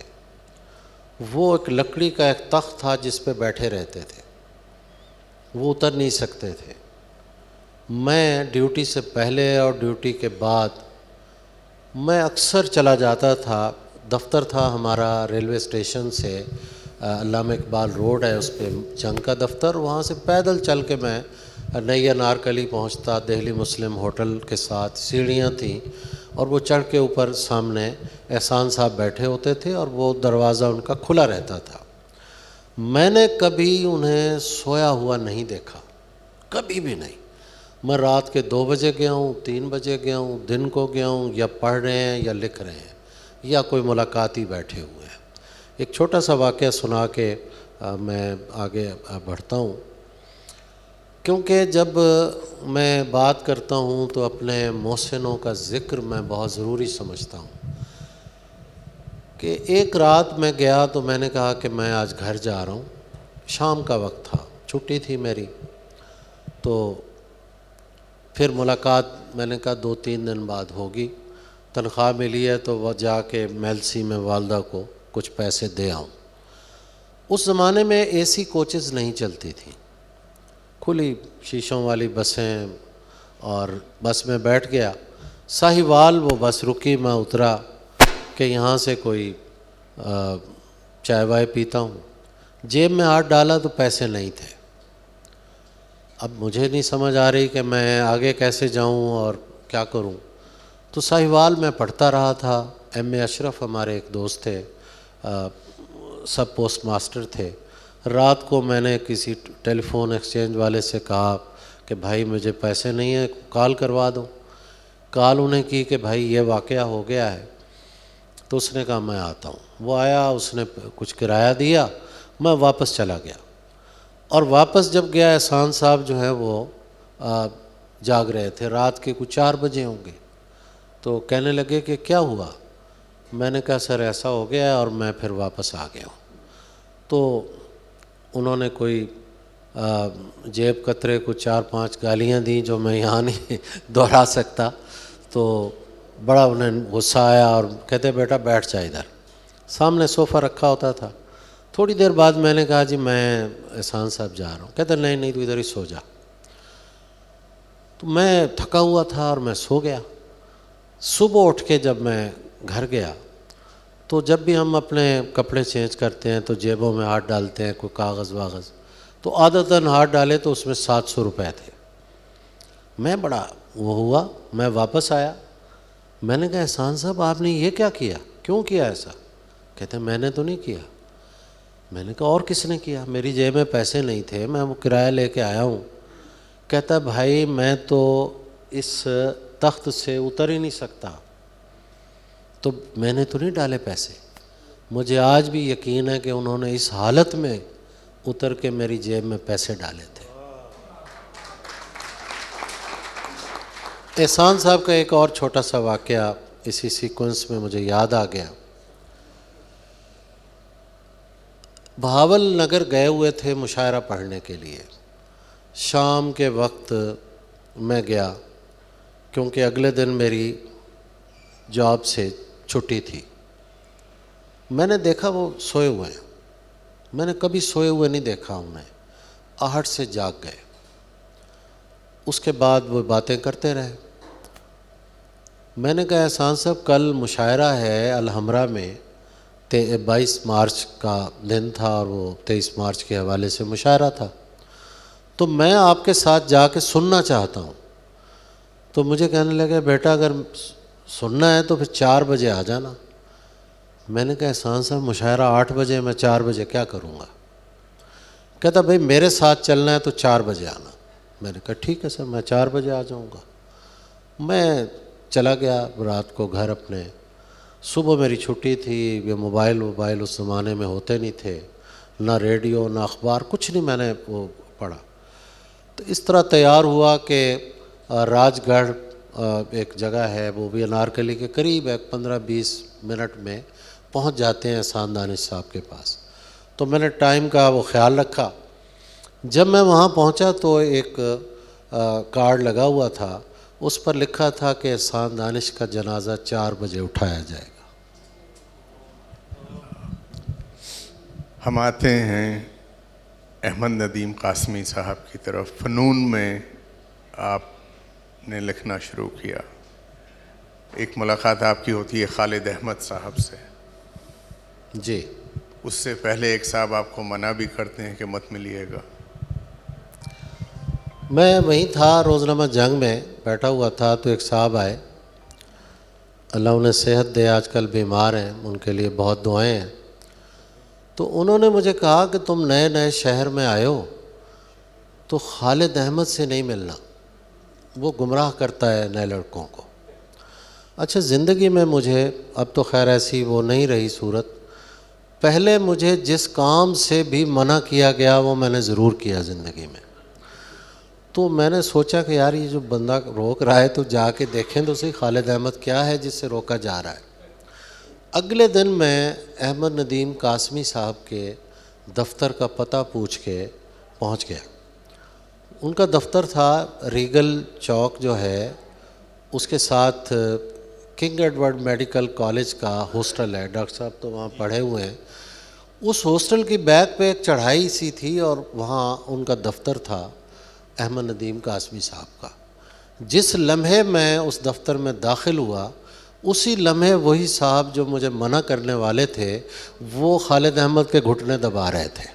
وہ ایک لکڑی کا ایک تخت تھا جس پہ بیٹھے رہتے تھے، وہ اتر نہیں سکتے تھے۔ میں ڈیوٹی سے پہلے اور ڈیوٹی کے بعد میں اکثر چلا جاتا تھا، دفتر تھا ہمارا ریلوے اسٹیشن سے، علامہ اقبال روڈ ہے اس پہ جنگ کا دفتر، وہاں سے پیدل چل کے میں نئی انارکلی پہنچتا، دہلی مسلم ہوٹل کے ساتھ سیڑھیاں تھیں، اور وہ چڑھ کے اوپر سامنے احسان صاحب بیٹھے ہوتے تھے، اور وہ دروازہ ان کا کھلا رہتا تھا۔ میں نے کبھی انہیں سویا ہوا نہیں دیکھا، کبھی بھی نہیں۔ میں رات کے 2 بجے گیا ہوں، 3 بجے گیا ہوں، دن کو گیا ہوں، یا پڑھ رہے ہیں یا لکھ رہے ہیں، یا کوئی ملاقاتی بیٹھے ہوئے ہیں۔ ایک چھوٹا سا واقعہ سنا کے میں آگے بڑھتا ہوں، کیونکہ جب میں بات کرتا ہوں تو اپنے محسنوں کا ذکر میں بہت ضروری سمجھتا ہوں۔ کہ ایک رات میں گیا تو میں نے کہا کہ میں آج گھر جا رہا ہوں، شام کا وقت تھا، چھٹی تھی میری، تو پھر ملاقات میں نے کہا 2-3 دن بعد ہوگی، تنخواہ ملی ہے تو وہ جا کے میلسی میں والدہ کو کچھ پیسے دے آؤں۔ اس زمانے میں اے سی کوچز نہیں چلتی تھیں، کھلی شیشوں والی بسیں، اور بس میں بیٹھ گیا۔ ساہیوال وہ بس رکی، میں اترا کہ یہاں سے کوئی چائے وائے پیتا ہوں، جیب میں ہاتھ ڈالا تو پیسے نہیں تھے۔ اب مجھے نہیں سمجھ آ رہی کہ میں آگے کیسے جاؤں اور کیا کروں، تو ساہیوال میں پڑھتا رہا تھا۔ ایم اے اشرف ہمارے ایک دوست تھے، سب پوسٹ ماسٹر تھے۔ رات کو میں نے کسی ٹیلی فون ایکسچینج والے سے کہا کہ بھائی مجھے پیسے نہیں ہیں، کال کروا دو۔ کال انہیں کی کہ بھائی یہ واقعہ ہو گیا ہے، تو اس نے کہا میں آتا ہوں۔ وہ آیا، اس نے کچھ کرایہ دیا، میں واپس چلا گیا۔ اور واپس جب گیا، احسان صاحب جو ہے وہ جاگ رہے تھے، رات کے کچھ 4 بجے ہوں گے، تو کہنے لگے کہ کیا ہوا؟ میں نے کہا سر ایسا ہو گیا ہے، اور میں پھر واپس آ گیا ہوں۔ تو انہوں نے کوئی جیب کترے کو 4-5 گالیاں دیں جو میں یہاں نہیں دہرا سکتا، تو بڑا انہیں غصہ آیا، اور کہتے بیٹا بیٹھ جا ادھر۔ سامنے صوفہ رکھا ہوتا تھا۔ تھوڑی دیر بعد میں نے کہا جی میں احسان صاحب جا رہا ہوں۔ کہتے نہیں تو ادھر ہی سو جا۔ تو میں تھکا ہوا تھا اور میں سو گیا۔ صبح اٹھ کے جب میں گھر گیا تو جب بھی ہم اپنے کپڑے چینج کرتے ہیں تو جیبوں میں ہاتھ ڈالتے ہیں، کوئی کاغذ واغذ، تو عادتاً ہاتھ ڈالے تو اس میں 700 روپے تھے۔ میں بڑا وہ ہوا، میں واپس آیا، میں نے کہا احسان صاحب آپ نے یہ کیا کیا، کیوں کیا ایسا؟ کہتے میں نے تو نہیں کیا۔ میں نے کہا اور کس نے کیا؟ میری جیب میں پیسے نہیں تھے، میں وہ کرایہ لے کے آیا ہوں۔ کہتا بھائی میں تو اس تخت سے اتر ہی نہیں سکتا، تو میں نے تو نہیں ڈالے پیسے۔ مجھے آج بھی یقین ہے کہ انہوں نے اس حالت میں اتر کے میری جیب میں پیسے ڈالے تھے۔ احسان صاحب کا ایک اور چھوٹا سا واقعہ اسی سیکوینس میں مجھے یاد آ گیا۔ بہاول نگر گئے ہوئے تھے مشاعرہ پڑھنے کے لیے، شام کے وقت میں گیا کیونکہ اگلے دن میری جاب سے چھٹی تھی. میں نے دیکھا وہ سوئے ہوئے ہیں. میں نے کبھی سوئے ہوئے نہیں دیکھا انہیں. آہٹ سے جاگ گئے. اس کے بعد وہ باتیں کرتے رہے. میں نے کہا احسان صاحب کل مشاعرہ ہے الحمرہ میں، 22 مارچ کا دن تھا اور وہ 23 مارچ کے حوالے سے مشاعرہ تھا، تو میں آپ کے ساتھ جا کے سننا چاہتا ہوں. تو مجھے کہنے لگے بیٹا اگر سننا ہے تو پھر 4 بجے آ جانا. میں نے کہا احسان صاحب مشاعرہ 8 بجے، میں 4 بجے کیا کروں گا؟ کہتا بھائی میرے ساتھ چلنا ہے تو 4 بجے آنا. میں نے کہا ٹھیک ہے سر، میں 4 بجے آ جاؤں گا. میں چلا گیا رات کو گھر اپنے. صبح میری چھٹی تھی. یہ موبائل اس زمانے میں ہوتے نہیں تھے، نہ ریڈیو نہ اخبار، کچھ نہیں میں نے وہ پڑھا. تو اس طرح تیار ہوا کہ راج گڑھ ایک جگہ ہے، وہ بھی انارکلی کے قریب ہے، 15-20 منٹ میں پہنچ جاتے ہیں احسان دانش صاحب کے پاس. تو میں نے ٹائم کا وہ خیال رکھا. جب میں وہاں پہنچا تو ایک کارڈ لگا ہوا تھا، اس پر لکھا تھا کہ احسان دانش کا جنازہ 4 بجے اٹھایا جائے گا. ہم آتے ہیں احمد ندیم قاسمی صاحب کی طرف. فنون میں آپ نے لکھنا شروع کیا. ایک ملاقات آپ کی ہوتی ہے خالد احمد صاحب سے. جی. اس سے پہلے ایک صاحب آپ کو منع بھی کرتے ہیں کہ مت ملیے گا. میں وہیں تھا روزنامہ جنگ میں بیٹھا ہوا تھا تو ایک صاحب آئے، اللہ انہیں صحت دے، آج کل بیمار ہیں، ان کے لیے بہت دعائیں ہیں. تو انہوں نے مجھے کہا کہ تم نئے شہر میں آئے ہو تو خالد احمد سے نہیں ملنا، وہ گمراہ کرتا ہے نئے لڑکوں کو. اچھا زندگی میں مجھے اب تو خیر ایسی وہ نہیں رہی صورت، پہلے مجھے جس کام سے بھی منع کیا گیا وہ میں نے ضرور کیا زندگی میں. تو میں نے سوچا کہ یار یہ جو بندہ روک رہا ہے تو جا کے دیکھیں تو صحیح خالد احمد کیا ہے جس سے روکا جا رہا ہے. اگلے دن میں احمد ندیم قاسمی صاحب کے دفتر کا پتہ پوچھ کے پہنچ گیا. ان کا دفتر تھا ریگل چوک جو ہے اس کے ساتھ کنگ ایڈورڈ میڈیکل کالج کا ہاسٹل ہے. ڈاکٹر صاحب تو وہاں پڑھے ہوئے ہیں. اس ہاسٹل کی بیک پہ ایک چڑھائی سی تھی اور وہاں ان کا دفتر تھا احمد ندیم قاسمی صاحب کا. جس لمحے میں اس دفتر میں داخل ہوا اسی لمحے وہی صاحب جو مجھے منع کرنے والے تھے وہ خالد احمد کے گھٹنے دبا رہے تھے.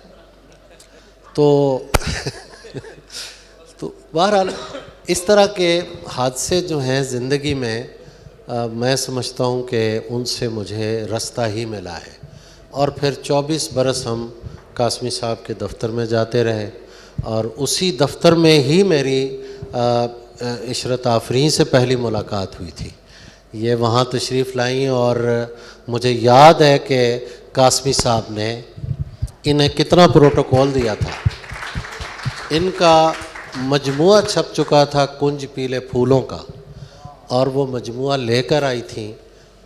تو بہرحال اس طرح کے حادثے جو ہیں زندگی میں میں سمجھتا ہوں کہ ان سے مجھے رستہ ہی ملا ہے. اور پھر 24 برس ہم قاسمی صاحب کے دفتر میں جاتے رہے اور اسی دفتر میں ہی میری عشرت آفرین سے پہلی ملاقات ہوئی تھی. یہ وہاں تشریف لائیں اور مجھے یاد ہے کہ قاسمی صاحب نے انہیں کتنا پروٹوکول دیا تھا. ان کا مجموعہ چھپ چکا تھا کنج پیلے پھولوں کا اور وہ مجموعہ لے کر آئی تھیں.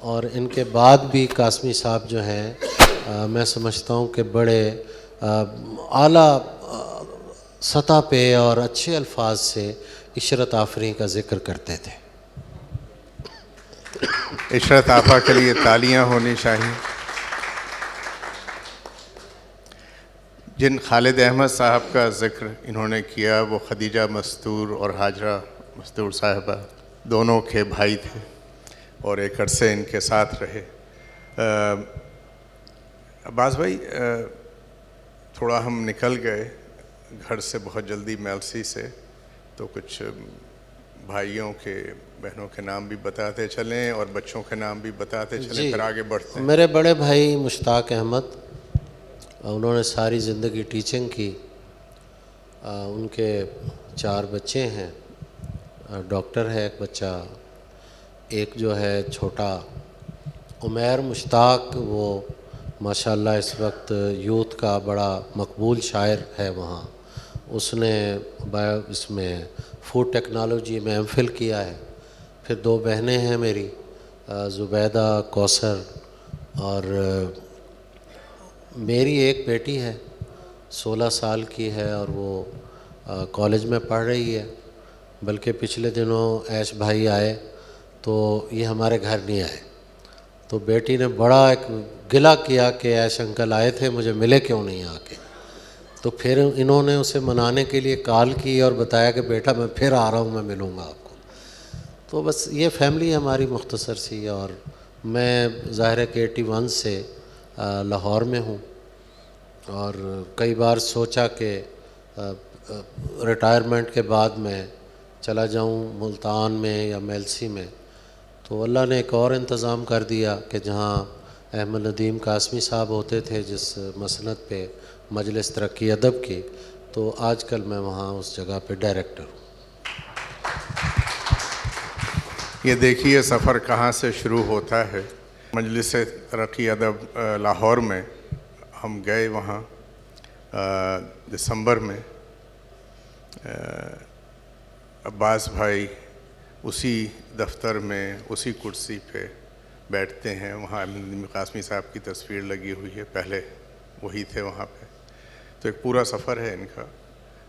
اور ان کے بعد بھی قاسمی صاحب جو ہیں میں سمجھتا ہوں کہ بڑے اعلیٰ سطح پہ اور اچھے الفاظ سے عشرت آفرین کا ذکر کرتے تھے. عشرت آپا کے لیے تالیاں ہونی چاہیے. جن خالد احمد صاحب کا ذکر انہوں نے کیا وہ خدیجہ مستور اور حاجرہ مستور صاحبہ دونوں کے بھائی تھے اور ایک عرصے ان کے ساتھ رہے. عباس بھائی تھوڑا ہم نکل گئے گھر سے بہت جلدی میلسی سے، تو کچھ بھائیوں کے بہنوں کے نام بھی بتاتے چلیں اور بچوں کے نام بھی بتاتے چلیں پھر آگے بڑھتے ہیں. میرے بڑے بھائی مشتاق احمد، انہوں نے ساری زندگی ٹیچنگ کی. ان کے 4 بچے ہیں. ڈاکٹر ہے ایک بچہ، ایک جو ہے چھوٹا عمیر مشتاق، وہ ماشاءاللہ اس وقت یوتھ کا بڑا مقبول شاعر ہے وہاں. اس نے اس میں فوڈ ٹیکنالوجی میں ایم فل کیا ہے. پھر 2 بہنیں ہیں میری، زبیدہ، کوثر، اور میری ایک بیٹی ہے 16 سال کی ہے اور وہ کالج میں پڑھ رہی ہے، بلکہ پچھلے دنوں ایش بھائی آئے تو یہ ہمارے گھر نہیں آئے، تو بیٹی نے بڑا ایک گلہ کیا کہ ایش انکل آئے تھے، مجھے ملے کیوں نہیں آ کے. تو پھر انہوں نے اسے منانے کے لیے کال کی اور بتایا کہ بیٹا میں پھر آ رہا ہوں، میں ملوں گا آپ کو. تو بس یہ فیملی ہماری مختصر سی. اور میں ظاہر ہے کہ 81 سے لاہور میں ہوں، اور کئی بار سوچا کہ ریٹائرمنٹ کے بعد میں چلا جاؤں ملتان میں یا میلسی میں، تو اللہ نے ایک اور انتظام کر دیا کہ جہاں احمد ندیم قاسمی صاحب ہوتے تھے جس مسند پہ مجلس ترقی ادب کی، تو آج کل میں وہاں اس جگہ پہ ڈائریکٹر ہوں. یہ دیکھیے سفر کہاں سے شروع ہوتا ہے. مجلس ترقی ادب لاہور میں ہم گئے، وہاں دسمبر میں. عباس بھائی اسی دفتر میں اسی کرسی پہ بیٹھتے ہیں، وہاں احمد ندیم قاسمی صاحب کی تصویر لگی ہوئی ہے، پہلے وہی تھے وہاں پہ. تو ایک پورا سفر ہے ان کا.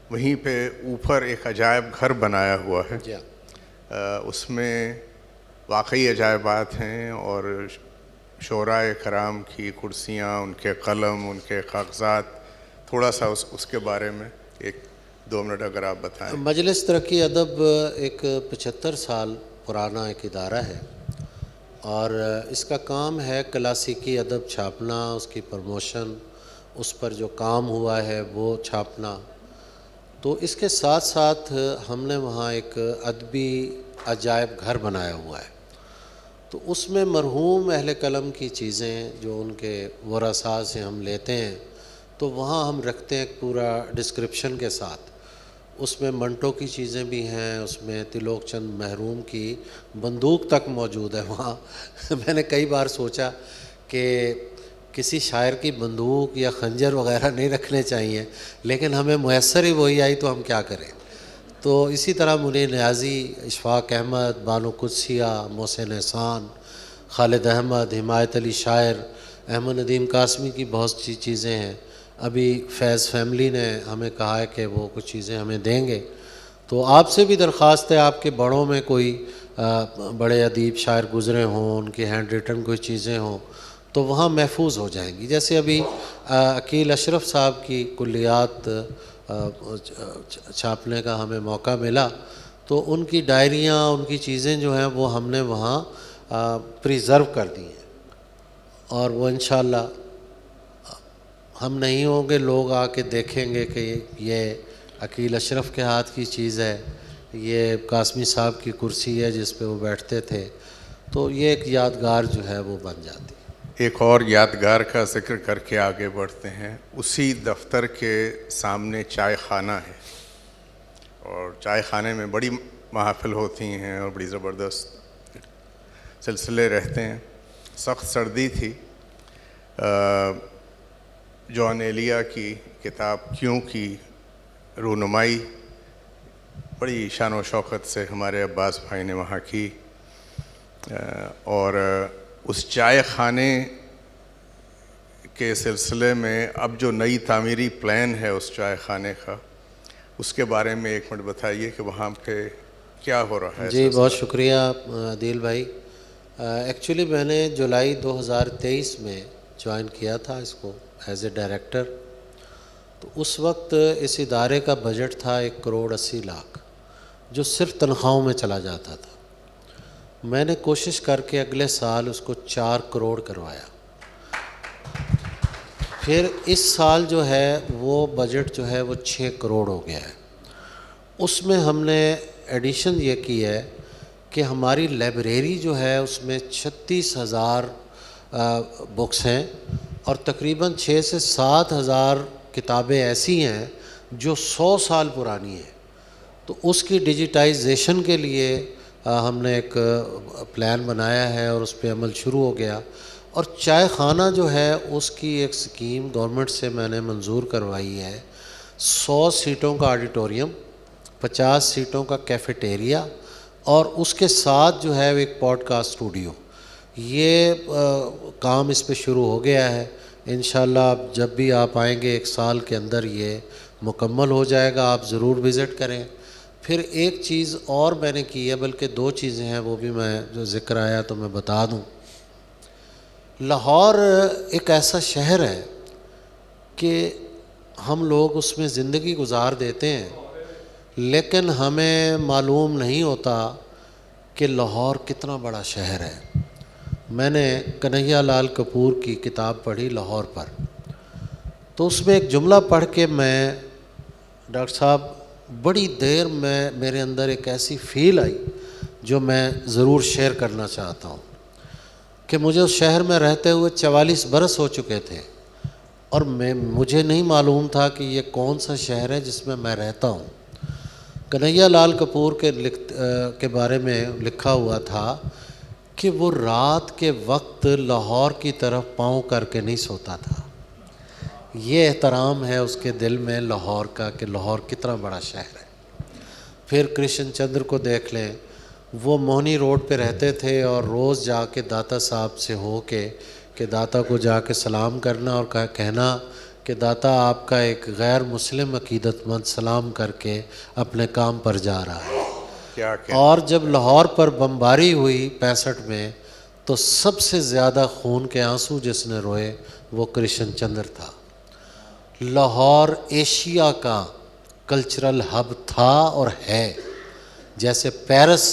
وہیں پہ اوپر ایک عجائب گھر بنایا ہوا ہے، اس میں واقعی عجائبات ہیں، اور شعراء کرام کی کرسیاں، ان کے قلم، ان کے کاغذات. تھوڑا سا اس کے بارے میں 1-2 منٹ اگر آپ بتائیں. مجلس ترقی ادب ایک 75 سال پرانا ایک ادارہ ہے، اور اس کا کام ہے کلاسیکی ادب چھاپنا، اس کی پروموشن، اس پر جو کام ہوا ہے وہ چھاپنا. تو اس کے ساتھ ساتھ ہم نے وہاں ایک ادبی عجائب گھر بنایا ہوا ہے. تو اس میں مرحوم اہل قلم کی چیزیں جو ان کے ورثاء سے ہم لیتے ہیں، تو وہاں ہم رکھتے ہیں ایک پورا ڈسکرپشن کے ساتھ. اس میں منٹو کی چیزیں بھی ہیں، اس میں تلوک چند محروم کی بندوق تک موجود ہے وہاں. میں نے کئی بار سوچا کہ کسی شاعر کی بندوق یا خنجر وغیرہ نہیں رکھنے چاہیے، لیکن ہمیں میسر ہی وہی آئی تو ہم کیا کریں. تو اسی طرح منیر نیازی، اشفاق احمد، بانو قدسیہ، محسن احسان، خالد احمد، حمایت علی شاعر، احمد ندیم قاسمی کی بہت سی چیزیں ہیں. ابھی فیض فیملی نے ہمیں کہا ہے کہ وہ کچھ چیزیں ہمیں دیں گے، تو آپ سے بھی درخواست ہے، آپ کے بڑوں میں کوئی بڑے ادیب شاعر گزرے ہوں، ان کی ہینڈ ریٹن کوئی چیزیں ہوں تو وہاں محفوظ ہو جائیں گی. جیسے ابھی عقیل اشرف صاحب کی کلیات چھاپنے کا ہمیں موقع ملا، تو ان کی ڈائریاں، ان کی چیزیں جو ہیں وہ ہم نے وہاں پریزرو کر دی ہیں، اور وہ انشاءاللہ ہم نہیں ہوں گے، لوگ آ کے دیکھیں گے کہ یہ عقیل اشرف کے ہاتھ کی چیز ہے، یہ قاسمی صاحب کی کرسی ہے جس پہ وہ بیٹھتے تھے. تو یہ ایک یادگار جو ہے وہ بن جاتی ہے. ایک اور یادگار کا ذکر کر کے آگے بڑھتے ہیں. اسی دفتر کے سامنے چائے خانہ ہے، اور چائے خانے میں بڑی محافل ہوتی ہیں اور بڑی زبردست سلسلے رہتے ہیں. سخت سردی تھی. جان ایلیا کی کتاب کیوں کی رونمائی بڑی شان و شوکت سے ہمارے عباس بھائی نے وہاں کی، اور اس چائے خانے کے سلسلے میں اب جو نئی تعمیری پلان ہے اس چائے خانے کا، اس کے بارے میں 1 منٹ بتائیے کہ وہاں پہ کیا ہو رہا ہے. جی بہت شکریہ عدیل بھائی. ایکچولی میں نے جولائی 2023 میں جوائن کیا تھا اس کو ایز اے ڈائریکٹر. تو اس وقت اس ادارے کا بجٹ تھا 1,80,00,000 جو صرف تنخواہوں میں چلا جاتا تھا. میں نے کوشش کر کے اگلے سال اس کو 4 کروڑ کروایا. پھر اس سال جو ہے وہ بجٹ جو ہے وہ 6 کروڑ ہو گیا ہے. اس میں ہم نے ایڈیشن یہ کی ہے کہ ہماری لائبریری جو ہے اس میں 36,000 بکس ہیں، اور تقریباً 6 سے 7,000 کتابیں ایسی ہیں جو 100 سال پرانی ہیں. تو اس کی ڈیجیٹائزیشن کے لیے ہم نے ایک پلان بنایا ہے اور اس پہ عمل شروع ہو گیا. اور چائے خانہ جو ہے اس کی ایک سکیم گورنمنٹ سے میں نے منظور کروائی ہے. 100 سیٹوں کا آڈیٹوریم، 50 سیٹوں کا کیفیٹیریا، اور اس کے ساتھ جو ہے ایک پوڈ کاسٹ اسٹوڈیو. یہ کام اس پہ شروع ہو گیا ہے. انشاءاللہ جب بھی آپ آئیں گے 1 سال کے اندر یہ مکمل ہو جائے گا آپ ضرور وزٹ کریں. پھر ایک چیز اور میں نے کی ہے، بلکہ 2 چیزیں ہیں، وہ بھی میں جو ذکر آیا تو میں بتا دوں. لاہور ایک ایسا شہر ہے کہ ہم لوگ اس میں زندگی گزار دیتے ہیں، لیکن ہمیں معلوم نہیں ہوتا کہ لاہور کتنا بڑا شہر ہے. میں نے کنہیا لال کپور کی کتاب پڑھی لاہور پر، تو اس میں ایک جملہ پڑھ کے میں ڈاکٹر صاحب بڑی دیر میں میرے اندر ایک ایسی فیل آئی جو میں ضرور شیئر کرنا چاہتا ہوں کہ مجھے اس شہر میں رہتے ہوئے 44 برس ہو چکے تھے، اور مجھے نہیں معلوم تھا کہ یہ کون سا شہر ہے جس میں رہتا ہوں. کنہیا لال کپور کے بارے میں لکھا ہوا تھا کہ وہ رات کے وقت لاہور کی طرف پاؤں کر کے نہیں سوتا تھا. یہ احترام ہے اس کے دل میں لاہور کا کہ لاہور کتنا بڑا شہر ہے. پھر کرشن چندر کو دیکھ لیں، وہ موہنی روڈ پہ رہتے تھے اور روز جا کے داتا صاحب سے ہو کے کہ داتا کو جا کے سلام کرنا اور کہنا کہ داتا آپ کا ایک غیر مسلم عقیدت مند سلام کر کے اپنے کام پر جا رہا ہے. اور جب لاہور پر بمباری ہوئی 65 میں، تو سب سے زیادہ خون کے آنسو جس نے روئے وہ کرشن چندر تھا. لاہور ایشیا کا کلچرل ہب تھا اور ہے، جیسے پیرس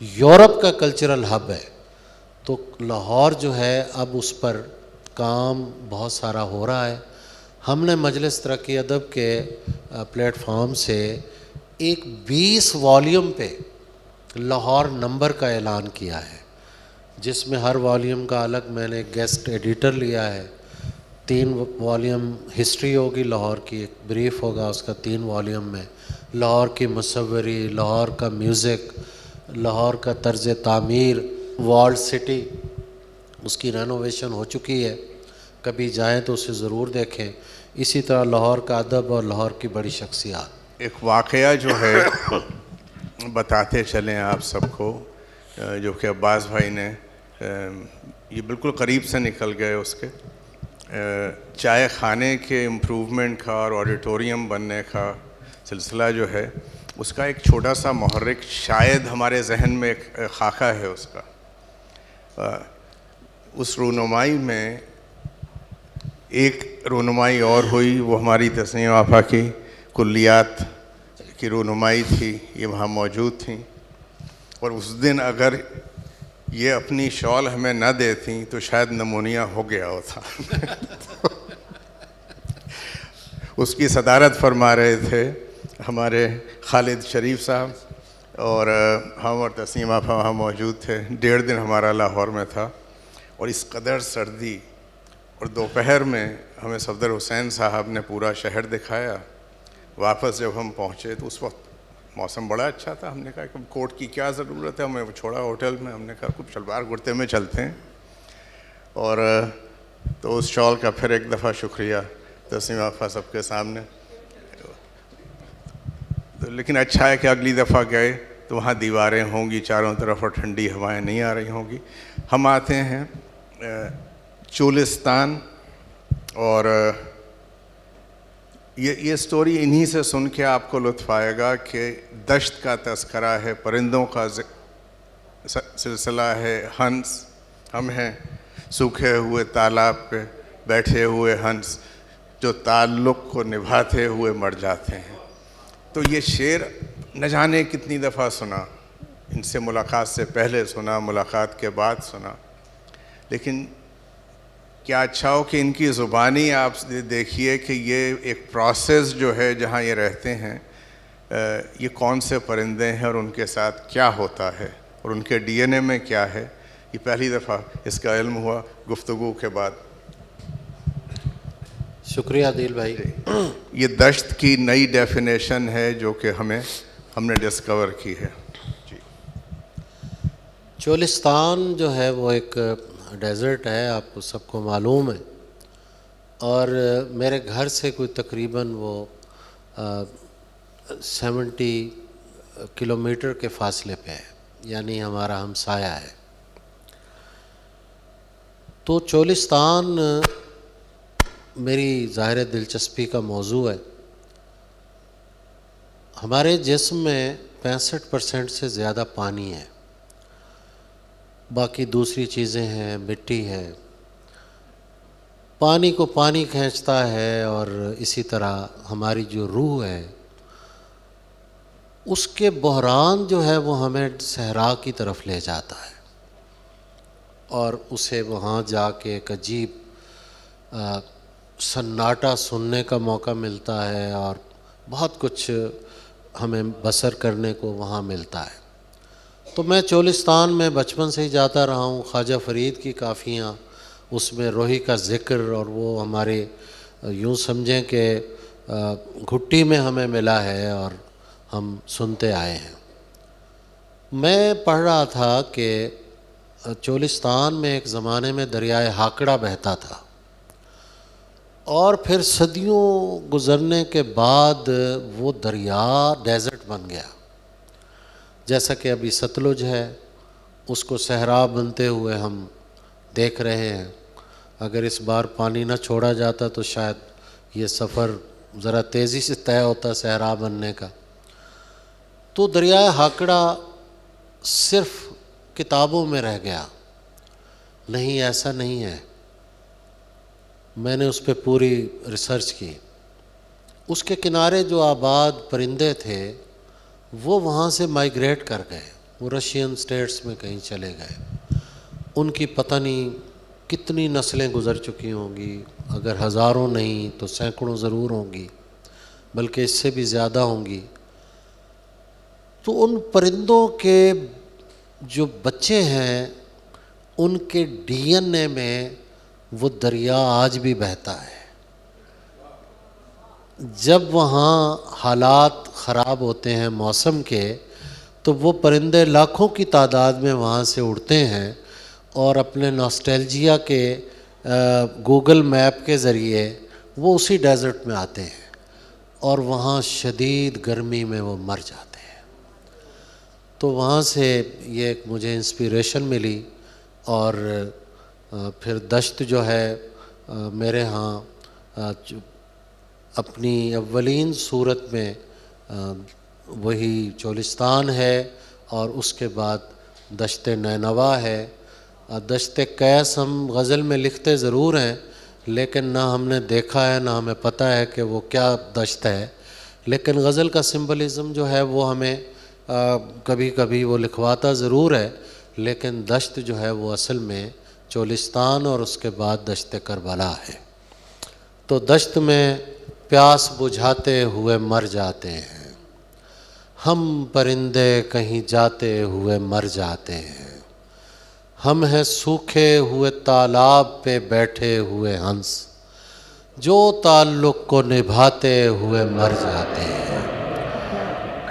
یورپ کا کلچرل ہب ہے. تو لاہور جو ہے اب اس پر کام بہت سارا ہو رہا ہے. ہم نے مجلس ترقی ادب کے پلیٹ فارم سے ایک 20 والیوم پہ لاہور نمبر کا اعلان کیا ہے، جس میں ہر والیوم کا الگ میں نے گیسٹ ایڈیٹر لیا ہے. 3 والیوم ہسٹری ہوگی لاہور کی، ایک بریف ہوگا اس کا 3 والیوم میں، لاہور کی مصوری، لاہور کا میوزک، لاہور کا طرز تعمیر، والڈ سٹی اس کی رینوویشن ہو چکی ہے، کبھی جائیں تو اسے ضرور دیکھیں. اسی طرح لاہور کا ادب اور لاہور کی بڑی شخصیات. ایک واقعہ جو ہے بتاتے چلیں آپ سب کو، جو کہ عباس بھائی نے یہ بالکل قریب سے نکل گئے اس کے، چائے خانے کے امپروومنٹ کا اور آڈیٹوریم بننے کا سلسلہ جو ہے، اس کا ایک چھوٹا سا محرک شاید ہمارے ذہن میں ایک خاکہ ہے اس کا. اس رونمائی میں ایک رونمائی اور ہوئی، وہ ہماری تسنیم آپا کی کلیات کی رونمائی تھی، یہ وہاں موجود تھیں. اور اس دن اگر یہ اپنی شال ہمیں نہ دیتیں تو شاید نمونیا ہو گیا ہوتا. اس کی صدارت فرما رہے تھے ہمارے خالد شریف صاحب، اور ہم اور تسنیم آپا وہاں موجود تھے. 1.5 دن ہمارا لاہور میں تھا، اور اس قدر سردی، اور دوپہر میں ہمیں صفدر حسین صاحب نے پورا شہر دکھایا. واپس جب ہم پہنچے تو اس وقت موسم بڑا اچھا تھا. ہم نے کہا کہ کوٹ کی کیا ضرورت ہے، ہمیں چھوڑا ہوٹل میں. ہم نے کہا کچھ شلوار کرتے میں چلتے ہیں. اور تو اس شال کا پھر ایک دفعہ شکریہ تسنیم آپا سب کے سامنے. لیکن اچھا ہے کہ اگلی دفعہ گئے تو وہاں دیواریں ہوں گی چاروں طرف اور ٹھنڈی ہوائیں نہیں آ رہی ہوں گی. ہم آتے ہیں چولستان، اور یہ سٹوری انہی سے سن کے آپ کو لطف آئے گا کہ دشت کا تذکرہ ہے، پرندوں کا سلسلہ ہے. ہنس ہم ہیں، سوکھے ہوئے تالاب پہ بیٹھے ہوئے ہنس جو تعلق کو نبھاتے ہوئے مر جاتے ہیں. تو یہ شعر نہ جانے کتنی دفعہ سنا، ان سے ملاقات سے پہلے سنا، ملاقات کے بعد سنا. لیکن کیا اچھا ہو کہ ان کی زبانی آپ دیکھیے کہ یہ ایک پروسیس جو ہے جہاں یہ رہتے ہیں، یہ کون سے پرندے ہیں اور ان کے ساتھ کیا ہوتا ہے اور ان کے ڈی این اے میں کیا ہے. یہ پہلی دفعہ اس کا علم ہوا گفتگو کے بعد. شکریہ عادل بھائی. یہ دشت کی نئی ڈیفینیشن ہے جو کہ ہم نے ڈسکور کی ہے. جی. چولستان جو ہے وہ ایک ڈیزرٹ ہے، آپ کو سب کو معلوم ہے، اور میرے گھر سے کوئی تقریباً وہ 70 کلومیٹر کے فاصلے پہ ہے، یعنی ہمارا ہمسایہ ہے. تو چولستان میری ظاہر دلچسپی کا موضوع ہے، ہمارے جسم میں 65% سے زیادہ پانی ہے، باقی دوسری چیزیں ہیں، مٹی ہے. پانی کو پانی کھینچتا ہے، اور اسی طرح ہماری جو روح ہے اس کے بحران جو ہے وہ ہمیں صحرا کی طرف لے جاتا ہے، اور اسے وہاں جا کے ایک عجیب سناٹا سننے کا موقع ملتا ہے، اور بہت کچھ ہمیں بسر کرنے کو وہاں ملتا ہے. تو میں چولستان میں بچپن سے ہی جاتا رہا ہوں. خواجہ فرید کی کافیاں، اس میں روحی کا ذکر، اور وہ ہمارے یوں سمجھیں کہ گھٹی میں ہمیں ملا ہے اور ہم سنتے آئے ہیں. میں پڑھ رہا تھا کہ چولستان میں ایک زمانے میں دریائے ہاکڑا بہتا تھا، اور پھر صدیوں گزرنے کے بعد وہ دریا ڈیزرٹ بن گیا. جیسا کہ ابھی ستلج ہے، اس کو صحرا بنتے ہوئے ہم دیکھ رہے ہیں. اگر اس بار پانی نہ چھوڑا جاتا تو شاید یہ سفر ذرا تیزی سے طے ہوتا صحرا بننے کا. تو دریائے ہاکڑا صرف کتابوں میں رہ گیا. نہیں، ایسا نہیں ہے. میں نے اس پہ پوری ریسرچ کی. اس کے کنارے جو آباد پرندے تھے وہ وہاں سے مائیگریٹ کر گئے، وہ رشین سٹیٹس میں کہیں چلے گئے. ان کی پتہ نہیں کتنی نسلیں گزر چکی ہوں گی، اگر ہزاروں نہیں تو سینکڑوں ضرور ہوں گی، بلکہ اس سے بھی زیادہ ہوں گی. تو ان پرندوں کے جو بچے ہیں ان کے ڈی این اے میں وہ دریا آج بھی بہتا ہے. جب وہاں حالات خراب ہوتے ہیں موسم کے تو وہ پرندے لاکھوں کی تعداد میں وہاں سے اڑتے ہیں، اور اپنے ناسٹیلجیا کے گوگل میپ کے ذریعے وہ اسی ڈیزرٹ میں آتے ہیں، اور وہاں شدید گرمی میں وہ مر جاتے ہیں. تو وہاں سے یہ ایک مجھے انسپیریشن ملی. اور پھر دشت جو ہے میرے ہاں اپنی اولین صورت میں وہی چولستان ہے، اور اس کے بعد دشت نینوا ہے. دشت قیس ہم غزل میں لکھتے ضرور ہیں، لیکن نہ ہم نے دیکھا ہے نہ ہمیں پتہ ہے کہ وہ کیا دشت ہے. لیکن غزل کا سمبلزم جو ہے وہ ہمیں کبھی کبھی وہ لکھواتا ضرور ہے، لیکن دشت جو ہے وہ اصل میں چولستان اور اس کے بعد دشت کربلا ہے. تو دشت میں پیاس بجھاتے ہوئے مر جاتے ہیں، ہم پرندے کہیں جاتے ہوئے مر جاتے ہیں. ہم ہیں سوکھے ہوئے تالاب پہ بیٹھے ہوئے ہنس، جو تعلق کو نبھاتے ہوئے مر جاتے ہیں.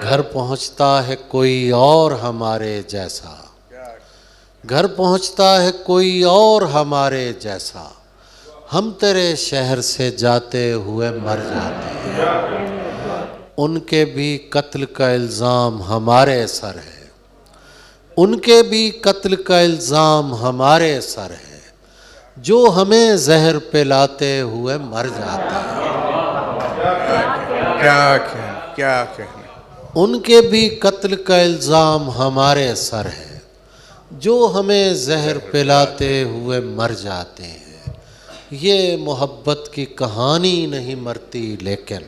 گھر پہنچتا ہے کوئی اور ہمارے جیسا، گھر پہنچتا ہے کوئی اور ہمارے جیسا، ہم تیرے شہر سے جاتے ہوئے مر جاتے ہیں. ان کے بھی قتل کا الزام ہمارے سر ہے، ان کے بھی قتل کا الزام ہمارے سر ہے، جو ہمیں زہر پلاتے ہوئے مر جاتے ہیں. کیا کہنے. ان کے بھی قتل کا الزام ہمارے سر ہے، جو ہمیں زہر پلاتے ہوئے مر جاتے ہیں. یہ محبت کی کہانی نہیں مرتی، لیکن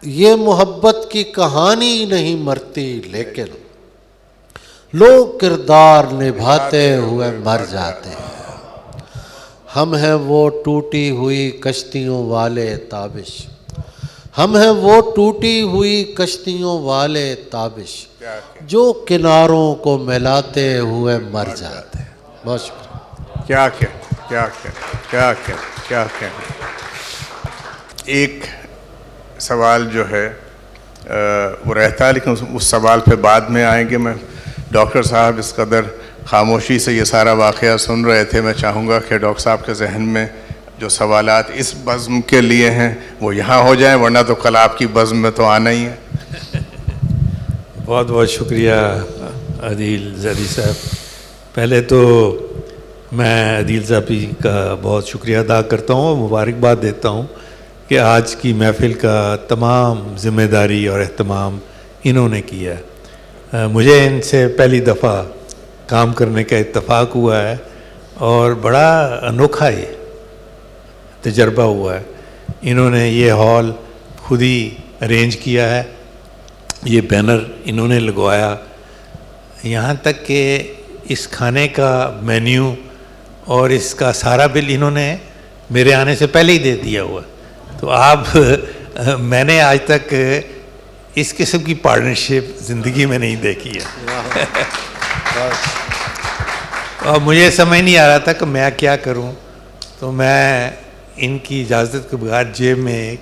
یہ محبت کی کہانی نہیں مرتی، لیکن لوگ کردار نبھاتے ہوئے مر جاتے ہیں. ہم ہیں وہ ٹوٹی ہوئی کشتیوں والے تابش، ہم ہیں وہ ٹوٹی ہوئی کشتیوں والے تابش، جو کناروں کو ملاتے ہوئے مر جاتے ہیں. بہت شکریہ. کیا ایک سوال جو ہے وہ رہتا ہے، لیکن اس سوال پہ بعد میں آئیں گے. میں ڈاکٹر صاحب اس قدر خاموشی سے یہ سارا واقعہ سن رہے تھے، میں چاہوں گا کہ ڈاکٹر صاحب کے ذہن میں جو سوالات اس بزم کے لیے ہیں وہ یہاں ہو جائیں، ورنہ تو کل آپ کی بزم میں تو آنا ہی ہے. بہت بہت شکریہ عدیل زیدی صاحب. پہلے تو میں عدیل صاحب کا بہت شکریہ ادا کرتا ہوں اور مبارکباد دیتا ہوں کہ آج کی محفل کا تمام ذمہ داری اور اہتمام انہوں نے کیا ہے. مجھے ان سے پہلی دفعہ کام کرنے کا اتفاق ہوا ہے اور بڑا انوکھا یہ تجربہ ہوا ہے. انہوں نے یہ ہال خود ہی ارینج کیا ہے, یہ بینر انہوں نے لگوایا, یہاں تک کہ اس کھانے کا مینیو اور اس کا سارا بل انہوں نے میرے آنے سے پہلے ہی دے دیا ہوا. تو آپ میں نے آج تک اس قسم کی پارٹنرشپ زندگی میں نہیں دیکھی ہے. اور مجھے سمجھ نہیں آ رہا تھا کہ میں کیا کروں, تو میں ان کی اجازت کے بغیر جیب میں ایک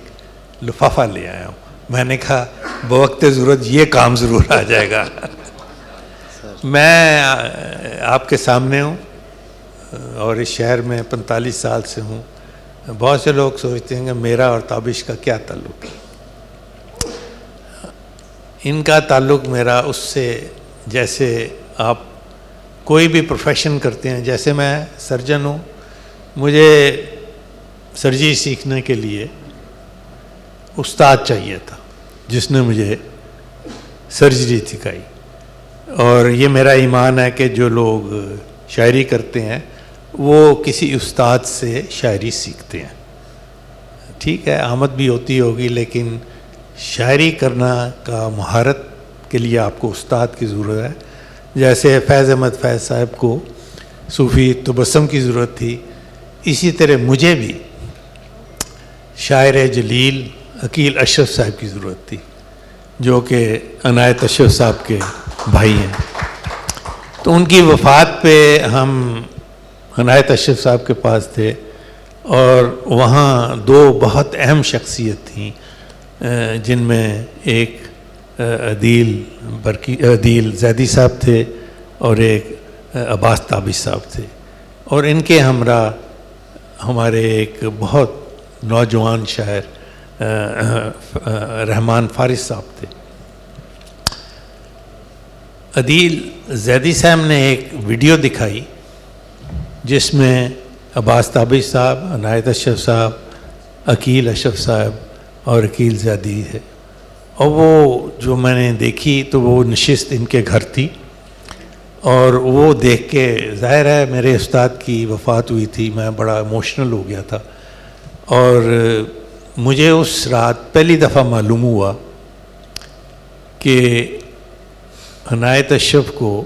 لفافہ لے آیا ہوں. میں نے کہا بوقت ضرورت یہ کام ضرور آ جائے گا. میں آپ کے سامنے ہوں اور اس شہر میں 45 سال سے ہوں. بہت سے لوگ سوچتے ہیں کہ میرا اور تابش کا کیا تعلق ہے. ان کا تعلق میرا اس سے جیسے آپ کوئی بھی پروفیشن کرتے ہیں. جیسے میں سرجن ہوں, مجھے سرجری سیکھنے کے لیے استاد چاہیے تھا جس نے مجھے سرجری سکھائی. اور یہ میرا ایمان ہے کہ جو لوگ شاعری کرتے ہیں وہ کسی استاد سے شاعری سیکھتے ہیں. ٹھیک ہے, آمد بھی ہوتی ہوگی, لیکن شاعری کرنا کا مہارت کے لیے آپ کو استاد کی ضرورت ہے. جیسے فیض احمد فیض صاحب کو صوفی تبسم کی ضرورت تھی, اسی طرح مجھے بھی شاعر جلیل عقیل اشرف صاحب کی ضرورت تھی, جو کہ عنایت اشرف صاحب کے بھائی ہیں. تو ان کی وفات پہ ہم عنایت اشرف صاحب کے پاس تھے, اور وہاں دو بہت اہم شخصیت تھیں, جن میں ایک عدیل زیدی صاحب تھے اور ایک عباس تابش صاحب تھے. اور ان کے ہمراہ ہمارے ایک بہت نوجوان شاعر رحمان فارس صاحب تھے. عدیل زیدی صاحب نے ایک ویڈیو دکھائی جس میں عباس تابش صاحب, عنایت اشرف صاحب, عقیل اشرف صاحب اور عقیل زیدی ہے. اور وہ جو میں نے دیکھی تو وہ نشست ان کے گھر تھی, اور وہ دیکھ کے ظاہر ہے میرے استاد کی وفات ہوئی تھی, میں بڑا ایموشنل ہو گیا تھا. اور مجھے اس رات پہلی دفعہ معلوم ہوا کہ عنایت اشرف کو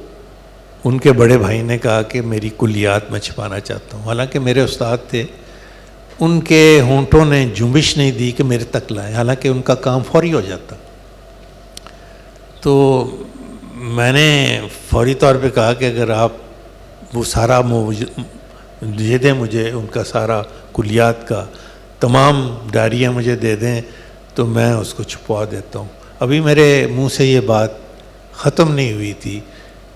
ان کے بڑے بھائی نے کہا کہ میری کلیات میں چھپانا چاہتا ہوں. حالانکہ میرے استاد تھے, ان کے ہونٹوں نے جنبش نہیں دی کہ میرے تک لائیں, حالانکہ ان کا کام فوری ہو جاتا. تو میں نے فوری طور پہ کہا کہ اگر آپ وہ سارا دے دیں مجھے, ان کا سارا کلیات کا تمام ڈائریاں مجھے دے دیں تو میں اس کو چھپوا دیتا ہوں. ابھی میرے منہ سے یہ بات ختم نہیں ہوئی تھی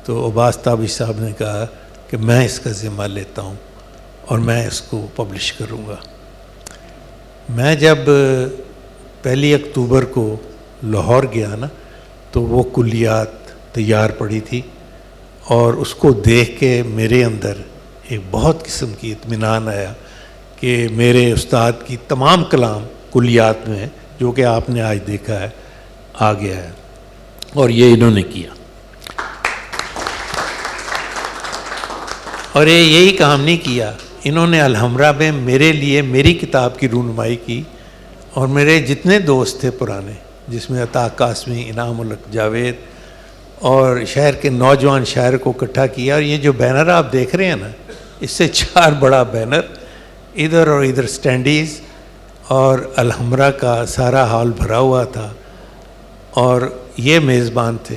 تو عباس تابش صاحب نے کہا کہ میں اس کا ذمہ لیتا ہوں اور میں اس کو پبلش کروں گا. میں جب 1 اکتوبر کو لاہور گیا نا, تو وہ کلیات تیار پڑی تھی, اور اس کو دیکھ کے میرے اندر ایک بہت قسم کی اطمینان آیا کہ میرے استاد کی تمام کلام کلیات میں, جو کہ آپ نے آج دیکھا ہے, آ گیا ہے. اور یہ انہوں نے کیا. اور یہی کام نہیں کیا, انہوں نے الحمرا میں میرے لیے میری کتاب کی رونمائی کی, اور میرے جتنے دوست تھے پرانے, جس میں عطا قاسمی, انعام الحق جاوید اور شہر کے نوجوان شاعر کو اکٹھا کیا. اور یہ جو بینر آپ دیکھ رہے ہیں نا, اس سے 4 بڑا بینر ادھر اور ادھر سٹینڈیز, اور الحمرا کا سارا ہال بھرا ہوا تھا, اور یہ میزبان تھے.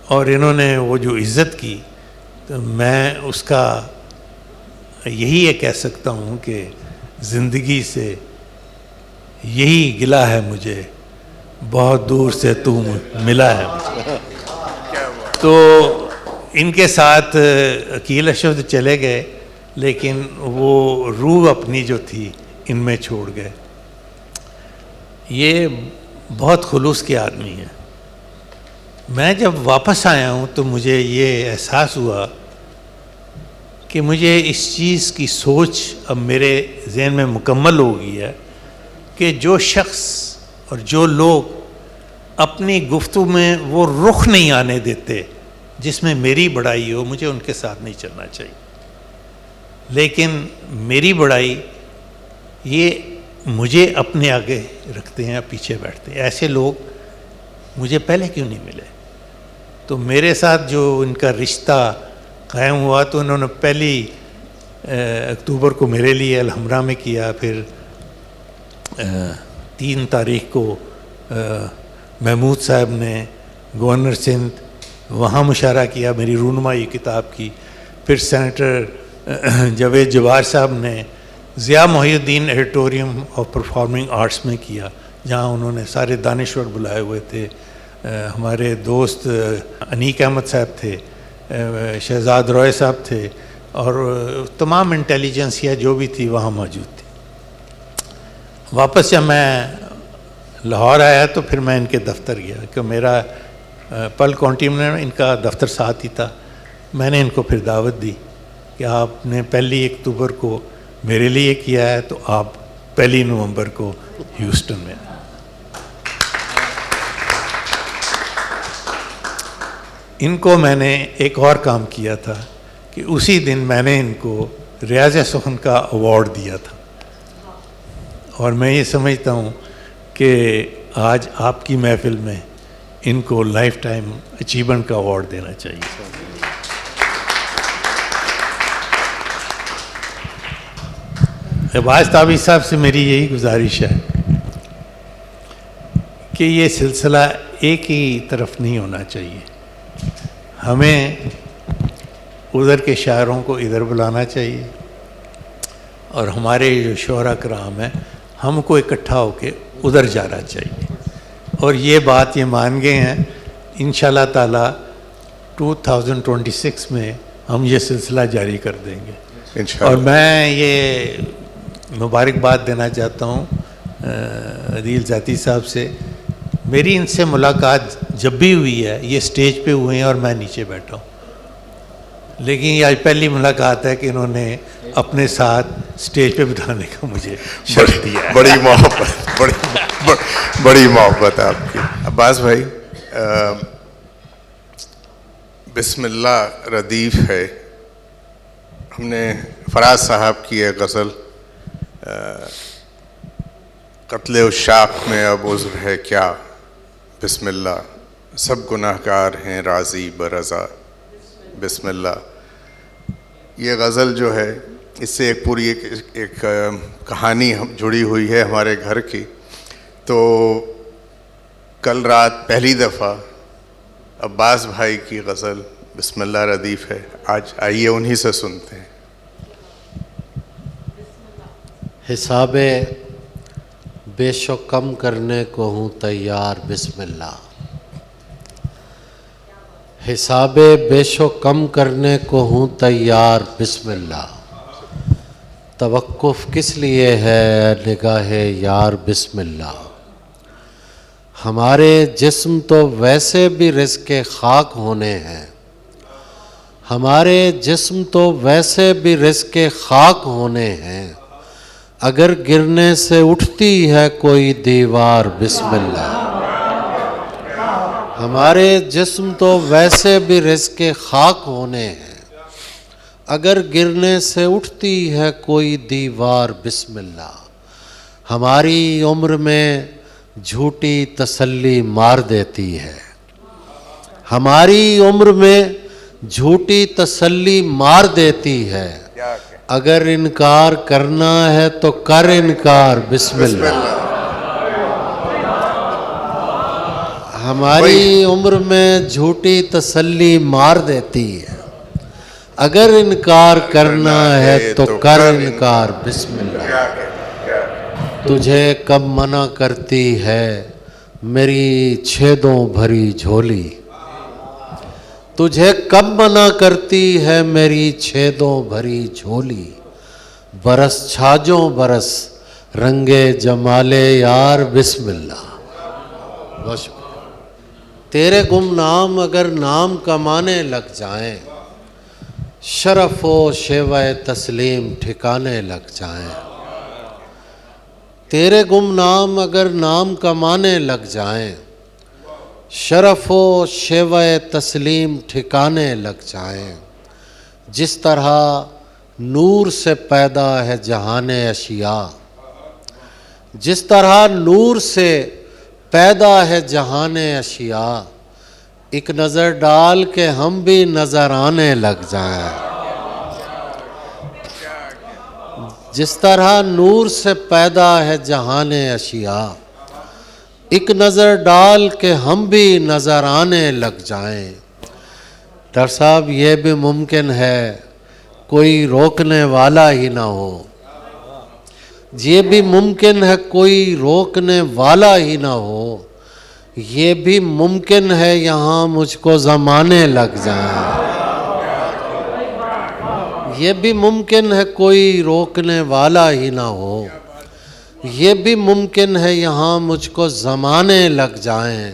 اور انہوں نے وہ جو عزت کی, تو میں اس کا یہی کہہ سکتا ہوں کہ زندگی سے یہی گلہ ہے مجھے, بہت دور سے تو ملا ہے. تو ان کے ساتھ عقیل اشرف چلے گئے, لیکن وہ روح اپنی جو تھی ان میں چھوڑ گئے. یہ بہت خلوص کے آدمی ہیں. میں جب واپس آیا ہوں تو مجھے یہ احساس ہوا کہ مجھے اس چیز کی سوچ اب میرے ذہن میں مکمل ہو گئی ہے کہ جو شخص اور جو لوگ اپنی گفتگو میں وہ رخ نہیں آنے دیتے جس میں میری بڑائی ہو، مجھے ان کے ساتھ نہیں چلنا چاہیے. لیکن میری بڑائی یہ مجھے اپنے آگے رکھتے ہیں، پیچھے بیٹھتے ہیں. ایسے لوگ مجھے پہلے کیوں نہیں ملے؟ تو میرے ساتھ جو ان کا رشتہ قائم ہوا تو انہوں نے پہلی اکتوبر کو میرے لیے الحمرا میں کیا، پھر 3 تاریخ کو محمود صاحب نے گورنر سندھ وہاں مشاعرہ کیا، میری رونمائی کتاب کی. پھر سینیٹر جاوید جوار صاحب نے ضیاء محی الدین ایڈیٹوریم آف پرفارمنگ آرٹس میں کیا، جہاں انہوں نے سارے دانشور بلائے ہوئے تھے. ہمارے دوست انیک احمد صاحب تھے، شہزاد روئے صاحب تھے، اور تمام انٹیلیجنسیا جو بھی تھی وہاں موجود تھی. واپس جب میں لاہور آیا تو پھر میں ان کے دفتر گیا کہ میرا پل کاؤنٹی میں ان کا دفتر ساتھ ہی تھا. میں نے ان کو پھر دعوت دی کہ آپ نے 1 اکتوبر کو میرے لیے کیا ہے تو آپ 1 نومبر کو ہیوسٹن میں. ان کو میں نے ایک اور کام کیا تھا کہ اسی دن میں نے ان کو ریاض سخن کا ایوارڈ دیا تھا، اور میں یہ سمجھتا ہوں کہ آج آپ کی محفل میں ان کو لائف ٹائم اچیومنٹ کا ایوارڈ دینا چاہیے. عباس تابی صاحب سے میری یہی گزارش ہے کہ یہ سلسلہ ایک ہی طرف نہیں ہونا چاہیے. ہمیں ادھر کے شاعروں کو ادھر بلانا چاہیے، اور ہمارے جو شعراء کرام ہیں ہم کو اکٹھا ہو کے ادھر جانا چاہیے. اور یہ بات یہ مان گئے ہیں انشاءاللہ تعالی 2026 میں ہم یہ سلسلہ جاری کر دیں گے انشاءاللہ. اور میں یہ مبارکباد دینا چاہتا ہوں عدیل ذاتی صاحب سے. میری ان سے ملاقات جب بھی ہوئی ہے یہ سٹیج پہ ہوئے ہیں اور میں نیچے بیٹھا ہوں، لیکن یہ آج پہلی ملاقات ہے کہ انہوں نے اپنے ساتھ سٹیج پہ بٹھانے کا مجھے شرف دیا ہے. بڑی محبت ہے آپ کی. عباس بھائی، بسم اللہ ردیف ہے. ہم نے فراز صاحب کی ہے غزل، قتل عشاق میں اب عذر ہے کیا، بسم اللہ سب گناہ گار ہیں راضی برضا، بسم اللہ. یہ غزل جو ہے اس سے ایک پوری ایک کہانی جڑی ہوئی ہے ہمارے گھر کی. تو کل رات پہلی دفعہ عباس بھائی کی غزل بسم اللہ ردیف ہے. آج آئیے انہی سے سنتے ہیں. حساب بیش و کم کرنے کو ہوں تیار بسم اللہ. حساب بیش و کم کرنے کو ہوں تیار بسم اللہ. توقف کس لیے ہے نگاہ یار بسم اللہ. ہمارے جسم تو ویسے بھی رزق خاک ہونے ہیں، ہمارے جسم تو ویسے بھی رزق خاک ہونے ہیں. اگر گرنے سے اٹھتی ہے کوئی دیوار بسم اللہ. ہمارے جسم تو ویسے بھی رزق خاک ہونے ہیں، اگر گرنے سے اٹھتی ہے کوئی دیوار بسم اللہ. ہماری عمر میں جھوٹی تسلی مار دیتی ہے، ہماری عمر میں جھوٹی تسلی مار دیتی ہے. اگر انکار کرنا ہے تو کر انکار بسم اللہ. ہماری عمر میں جھوٹی تسلی مار دیتی ہے، اگر انکار کرنا ہے تو کر انکار بسم اللہ. تجھے کب منع کرتی ہے میری چھیدوں بھری جھولی، تجھے کب منع کرتی ہے میری چھیدوں بھری جھولی. برس چھاجوں برس رنگے جمال یار بسم اللہ. بہت شکریہ. تیرے گمنام اگر نام کمانے لگ جائیں، شرف و شیوہ تسلیم ٹھکانے لگ جائیں. تیرے گمنام اگر نام کمانے لگ جائیں، شرف و شیوہ تسلیم ٹھکانے لگ جائیں، جس طرح نور سے پیدا ہے جہان اشیاء، جس طرح نور سے پیدا ہے جہان اشیاء، ایک نظر ڈال کے ہم بھی نظر آنے لگ جائیں، جس طرح نور سے پیدا ہے جہان اشیاء، ایک نظر ڈال کے ہم بھی نظر آنے لگ جائیں۔ ڈاکٹر صاحب یہ بھی ممکن ہے کوئی روکنے والا ہی نہ ہو، یہ بھی ممکن ہے کوئی روکنے والا ہی نہ ہو، یہ بھی ممکن ہے یہاں مجھ کو زمانے لگ جائیں، یہ بھی ممکن ہے کوئی روکنے والا ہی نہ ہو، یہ بھی ممکن ہے یہاں مجھ کو زمانے لگ جائیں۔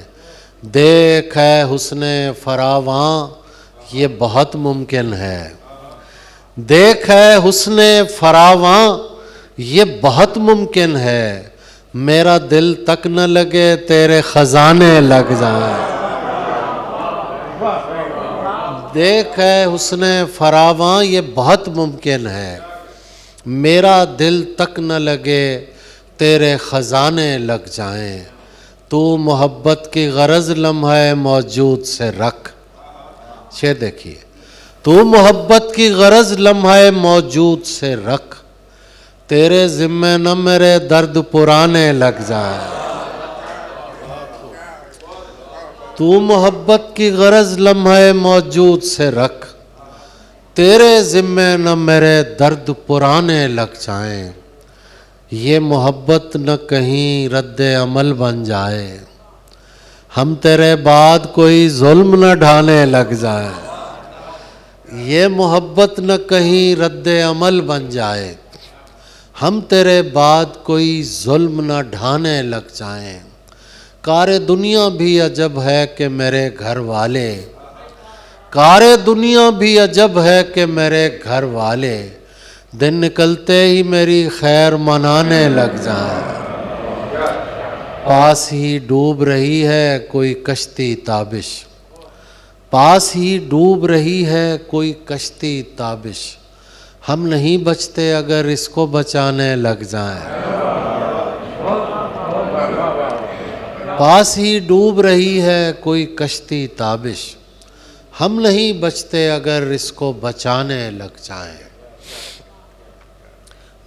دیکھ ہے حسن فراواں یہ بہت ممکن ہے، دیکھ ہے حسن فراواں یہ بہت ممکن ہے، میرا دل تک نہ لگے تیرے خزانے لگ جائیں۔ دیکھ ہے حسن فراواں یہ بہت ممکن ہے، میرا دل تک نہ لگے تیرے خزانے لگ جائیں، تو محبت کی غرض لمحہ موجود سے رکھ۔ شعر دیکھیے، تو محبت کی غرض لمحہ موجود سے رکھ، تیرے ذمہ نہ میرے درد پرانے لگ جائیں، تو محبت کی غرض لمحہ موجود سے رکھ، تیرے ذمہ نہ میرے درد پرانے لگ جائیں، یہ محبت نہ کہیں رد عمل بن جائے، ہم تیرے بعد کوئی ظلم نہ ڈھانے لگ جائے، یہ محبت نہ کہیں رد عمل بن جائے، ہم تیرے بعد کوئی ظلم نہ ڈھانے لگ جائیں۔ کار دنیا بھی عجب ہے کہ میرے گھر والے، کار دنیا بھی عجب ہے کہ میرے گھر والے، دن نکلتے ہی میری خیر منانے لگ جائیں، پاس ہی ڈوب رہی ہے کوئی کشتی تابش، پاس ہی ڈوب رہی ہے کوئی کشتی تابش، ہم نہیں بچتے اگر اس کو بچانے لگ جائیں، پاس ہی ڈوب رہی ہے کوئی کشتی تابش، ہم نہیں بچتے اگر اس کو بچانے لگ جائیں۔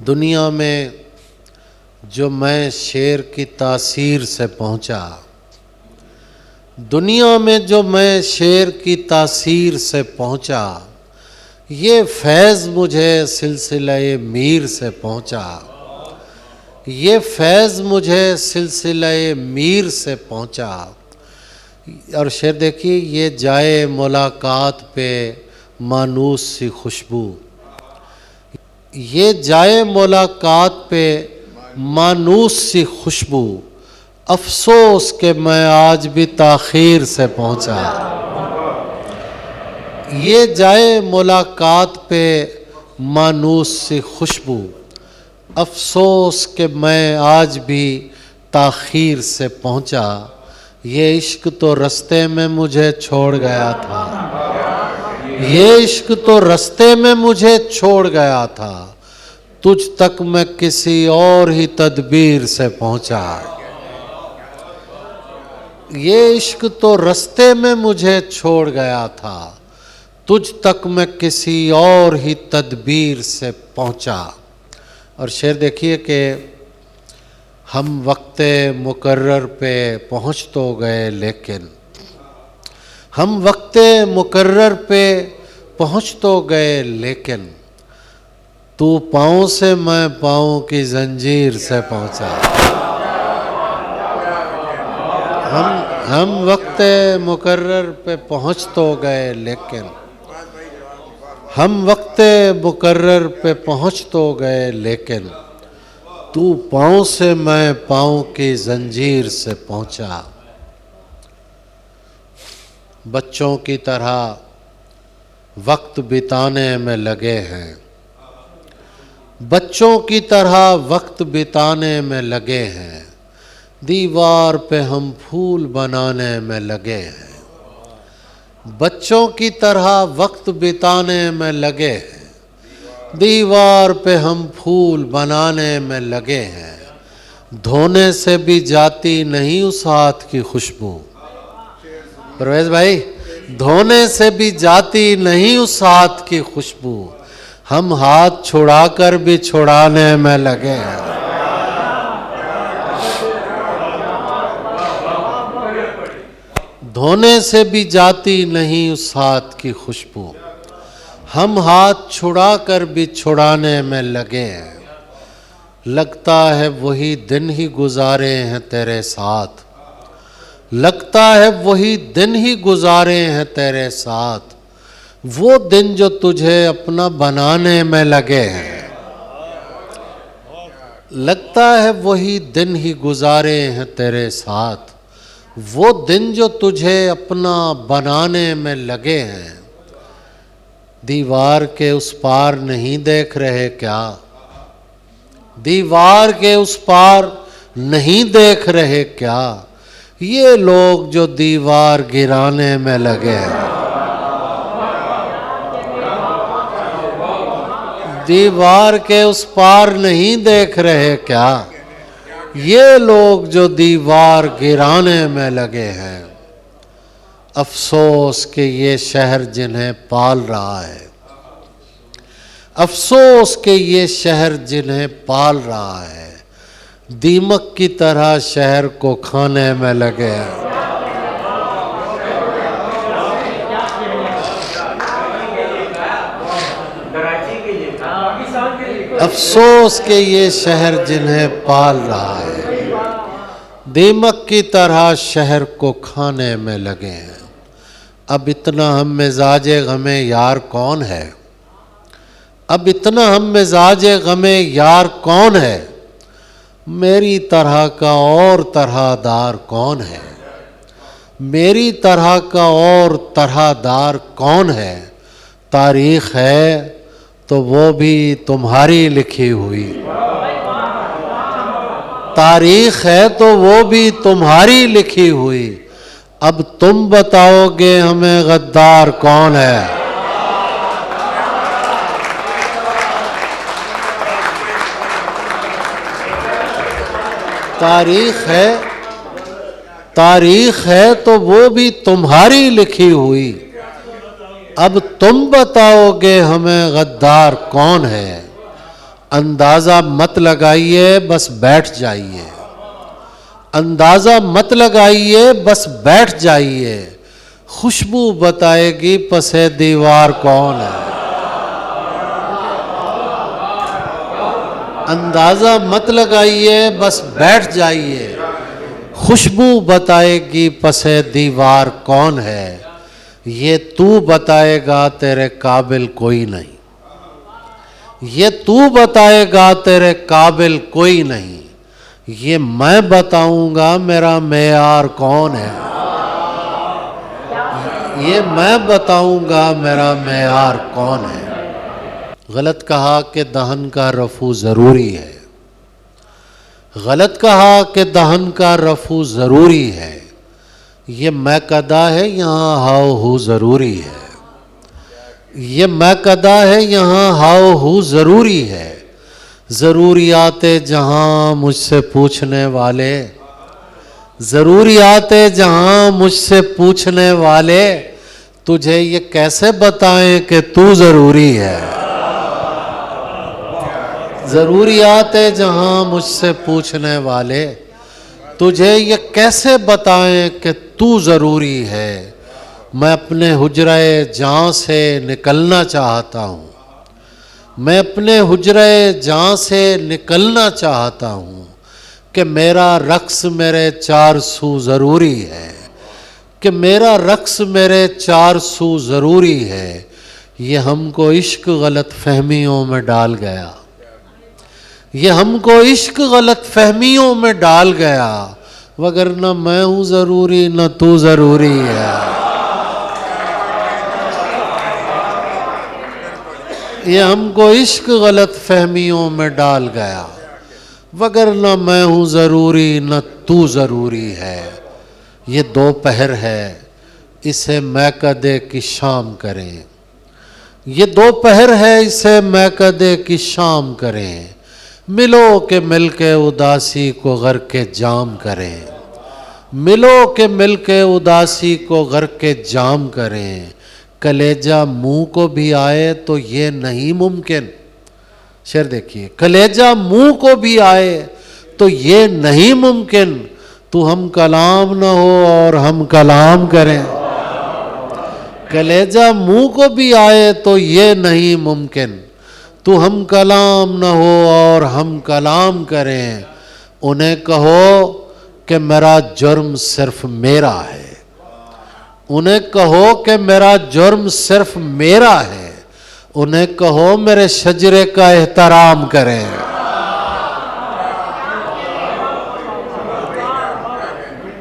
دنیا میں جو میں شعر کی تاثیر سے پہنچا، دنیا میں جو میں شعر کی تاثیر سے پہنچا، یہ فیض مجھے سلسلہ میر سے پہنچا، یہ فیض مجھے سلسلہ میر سے پہنچا۔ اور شعر دیکھیے، یہ جائے ملاقات پہ مانوس سی خوشبو، یہ جائے ملاقات پہ مانوس سی خوشبو، افسوس کہ میں آج بھی تاخیر سے پہنچا، یہ جائے ملاقات پہ مانوس سی خوشبو، افسوس کہ میں آج بھی تاخیر سے پہنچا، یہ عشق تو رستے میں مجھے چھوڑ گیا تھا، یہ عشق تو رستے میں مجھے چھوڑ گیا تھا، تجھ تک میں کسی اور ہی تدبیر سے پہنچا، یہ عشق تو رستے میں مجھے چھوڑ گیا تھا، تجھ تک میں کسی اور ہی تدبیر سے پہنچا۔ اور شعر دیکھیے کہ ہم وقت مقرر پہ پہنچ تو گئے لیکن، ہم وقت مقرر پہ پہنچ تو گئے لیکن، تو پاؤں سے میں پاؤں کی زنجیر سے پہنچا، ہم وقت مقرر پہ پہنچ تو گئے لیکن، ہم وقت مقرر پہ پہنچ تو گئے لیکن، تو پاؤں سے میں پاؤں کی زنجیر سے پہنچا۔ بچوں کی طرح وقت بتانے میں لگے ہیں، بچوں کی طرح وقت بتانے میں لگے ہیں، دیوار پہ ہم پھول بنانے میں لگے ہیں۔ بچوں کی طرح وقت بتانے میں لگے ہیں، دیوار پہ ہم پھول بنانے میں لگے ہیں۔ دھونے سے بھی جاتی نہیں اس ہاتھ کی خوشبو، پرویز بھائی، دھونے سے بھی جاتی نہیں اس ہاتھ کی خوشبو، ہم ہاتھ چھڑا کر بھی چھڑانے میں لگے ہیں۔ دھونے سے بھی جاتی نہیں اس ہاتھ کی خوشبو، ہم ہاتھ چھڑا کر بھی چھڑانے میں لگے ہیں۔ لگتا ہے وہی دن ہی گزارے ہیں تیرے ساتھ، لگتا ہے وہی دن ہی گزارے ہیں تیرے ساتھ، وہ دن جو تجھے اپنا بنانے میں لگے ہیں۔ لگتا ہے وہی دن ہی گزارے ہیں تیرے ساتھ، وہ دن جو تجھے اپنا بنانے میں لگے ہیں۔ دیوار کے اس پار نہیں دیکھ رہے کیا؟ دیوار کے اس پار نہیں دیکھ رہے کیا؟ یہ لوگ جو دیوار گرانے میں لگے ہیں۔ دیوار کے اس پار نہیں دیکھ رہے کیا؟ یہ لوگ جو دیوار گرانے میں لگے ہیں۔ افسوس کہ یہ شہر جنہیں پال رہا ہے، افسوس کہ یہ شہر جنہیں پال رہا ہے، دیمک کی طرح شہر کو کھانے میں لگے ہیں۔ افسوس کہ یہ شہر جنہیں پال رہا ہے، دیمک کی طرح شہر کو کھانے میں لگے ہیں۔ اب اتنا ہم مزاج غم یار کون ہے؟ اب اتنا ہم مزاج غم یار کون ہے؟ میری طرح کا اور طرح دار کون ہے؟ میری طرح کا اور طرح دار کون ہے؟ تاریخ ہے تو وہ بھی تمہاری لکھی ہوئی، تاریخ ہے تو وہ بھی تمہاری لکھی ہوئی، اب تم بتاؤ گے ہمیں غدار کون ہے؟ تاریخ ہے تو وہ بھی تمہاری لکھی ہوئی، اب تم بتاؤ گے ہمیں غدار کون ہے؟ اندازہ مت لگائیے بس بیٹھ جائیے، اندازہ مت لگائیے بس بیٹھ جائیے، خوشبو بتائے گی پس دیوار کون ہے؟ اندازہ مت لگائیے بس بیٹھ جائیے، خوشبو بتائے گی پس دیوار کون ہے؟ یہ تو بتائے گا تیرے قابل کوئی نہیں، یہ تو بتائے گا تیرے قابل کوئی نہیں، یہ میں بتاؤں گا میرا معیار کون ہے؟ یہ میں بتاؤں گا میرا معیار کون ہے؟ غلط کہا کہ دہن کا رفع ضروری ہے، غلط کہا کہ دہن کا رفع ضروری ہے، یہ میں قدا ہے یہاں ہاؤ ہو ضروری ہے، یہ میں قدا ہے یہاں ہاؤ ہو ضروری ہے، ضروریات جہاں مجھ سے پوچھنے والے، ضروریات جہاں مجھ سے پوچھنے والے، تجھے یہ کیسے بتائیں کہ تو ضروری ہے؟ ضروریات جہاں مجھ سے پوچھنے والے، تجھے یہ کیسے بتائیں کہ تو ضروری ہے؟ میں اپنے حجرہ جاں سے نکلنا چاہتا ہوں، میں اپنے حجرہ جاں سے نکلنا چاہتا ہوں، کہ میرا رقص میرے چار سو ضروری ہے، کہ میرا رقص میرے چار سو ضروری ہے، یہ ہم کو عشق غلط فہمیوں میں ڈال گیا، یہ ہم کو عشق غلط فہمیوں میں ڈال گیا، وگرنہ میں ہوں ضروری نہ تو ضروری ہے۔ یہ ہم کو عشق غلط فہمیوں میں ڈال گیا، وگرنہ میں ہوں ضروری نہ تو ضروری ہے۔ یہ دوپہر ہے اسے میکدے کی شام کریں، یہ دوپہر ہے اسے میکدے کی شام کریں، ملو کہ مل کے اداسی کو غرق جام کریں، ملو کہ مل کے اداسی کو غرق جام کریں، کلیجہ منہ کو بھی آئے تو یہ نہیں ممکن۔ شعر دیکھیے، کلیجہ منہ کو بھی آئے تو یہ نہیں ممکن، تو ہم کلام نہ ہو اور ہم کلام کریں۔ کلیجہ منہ کو بھی آئے تو یہ نہیں ممکن، تو ہم کلام نہ ہو اور ہم کلام کریں۔ انہیں کہو کہ میرا جرم صرف میرا ہے، انہیں کہو کہ میرا جرم صرف میرا ہے، انہیں کہو میرے شجرے کا احترام کریں۔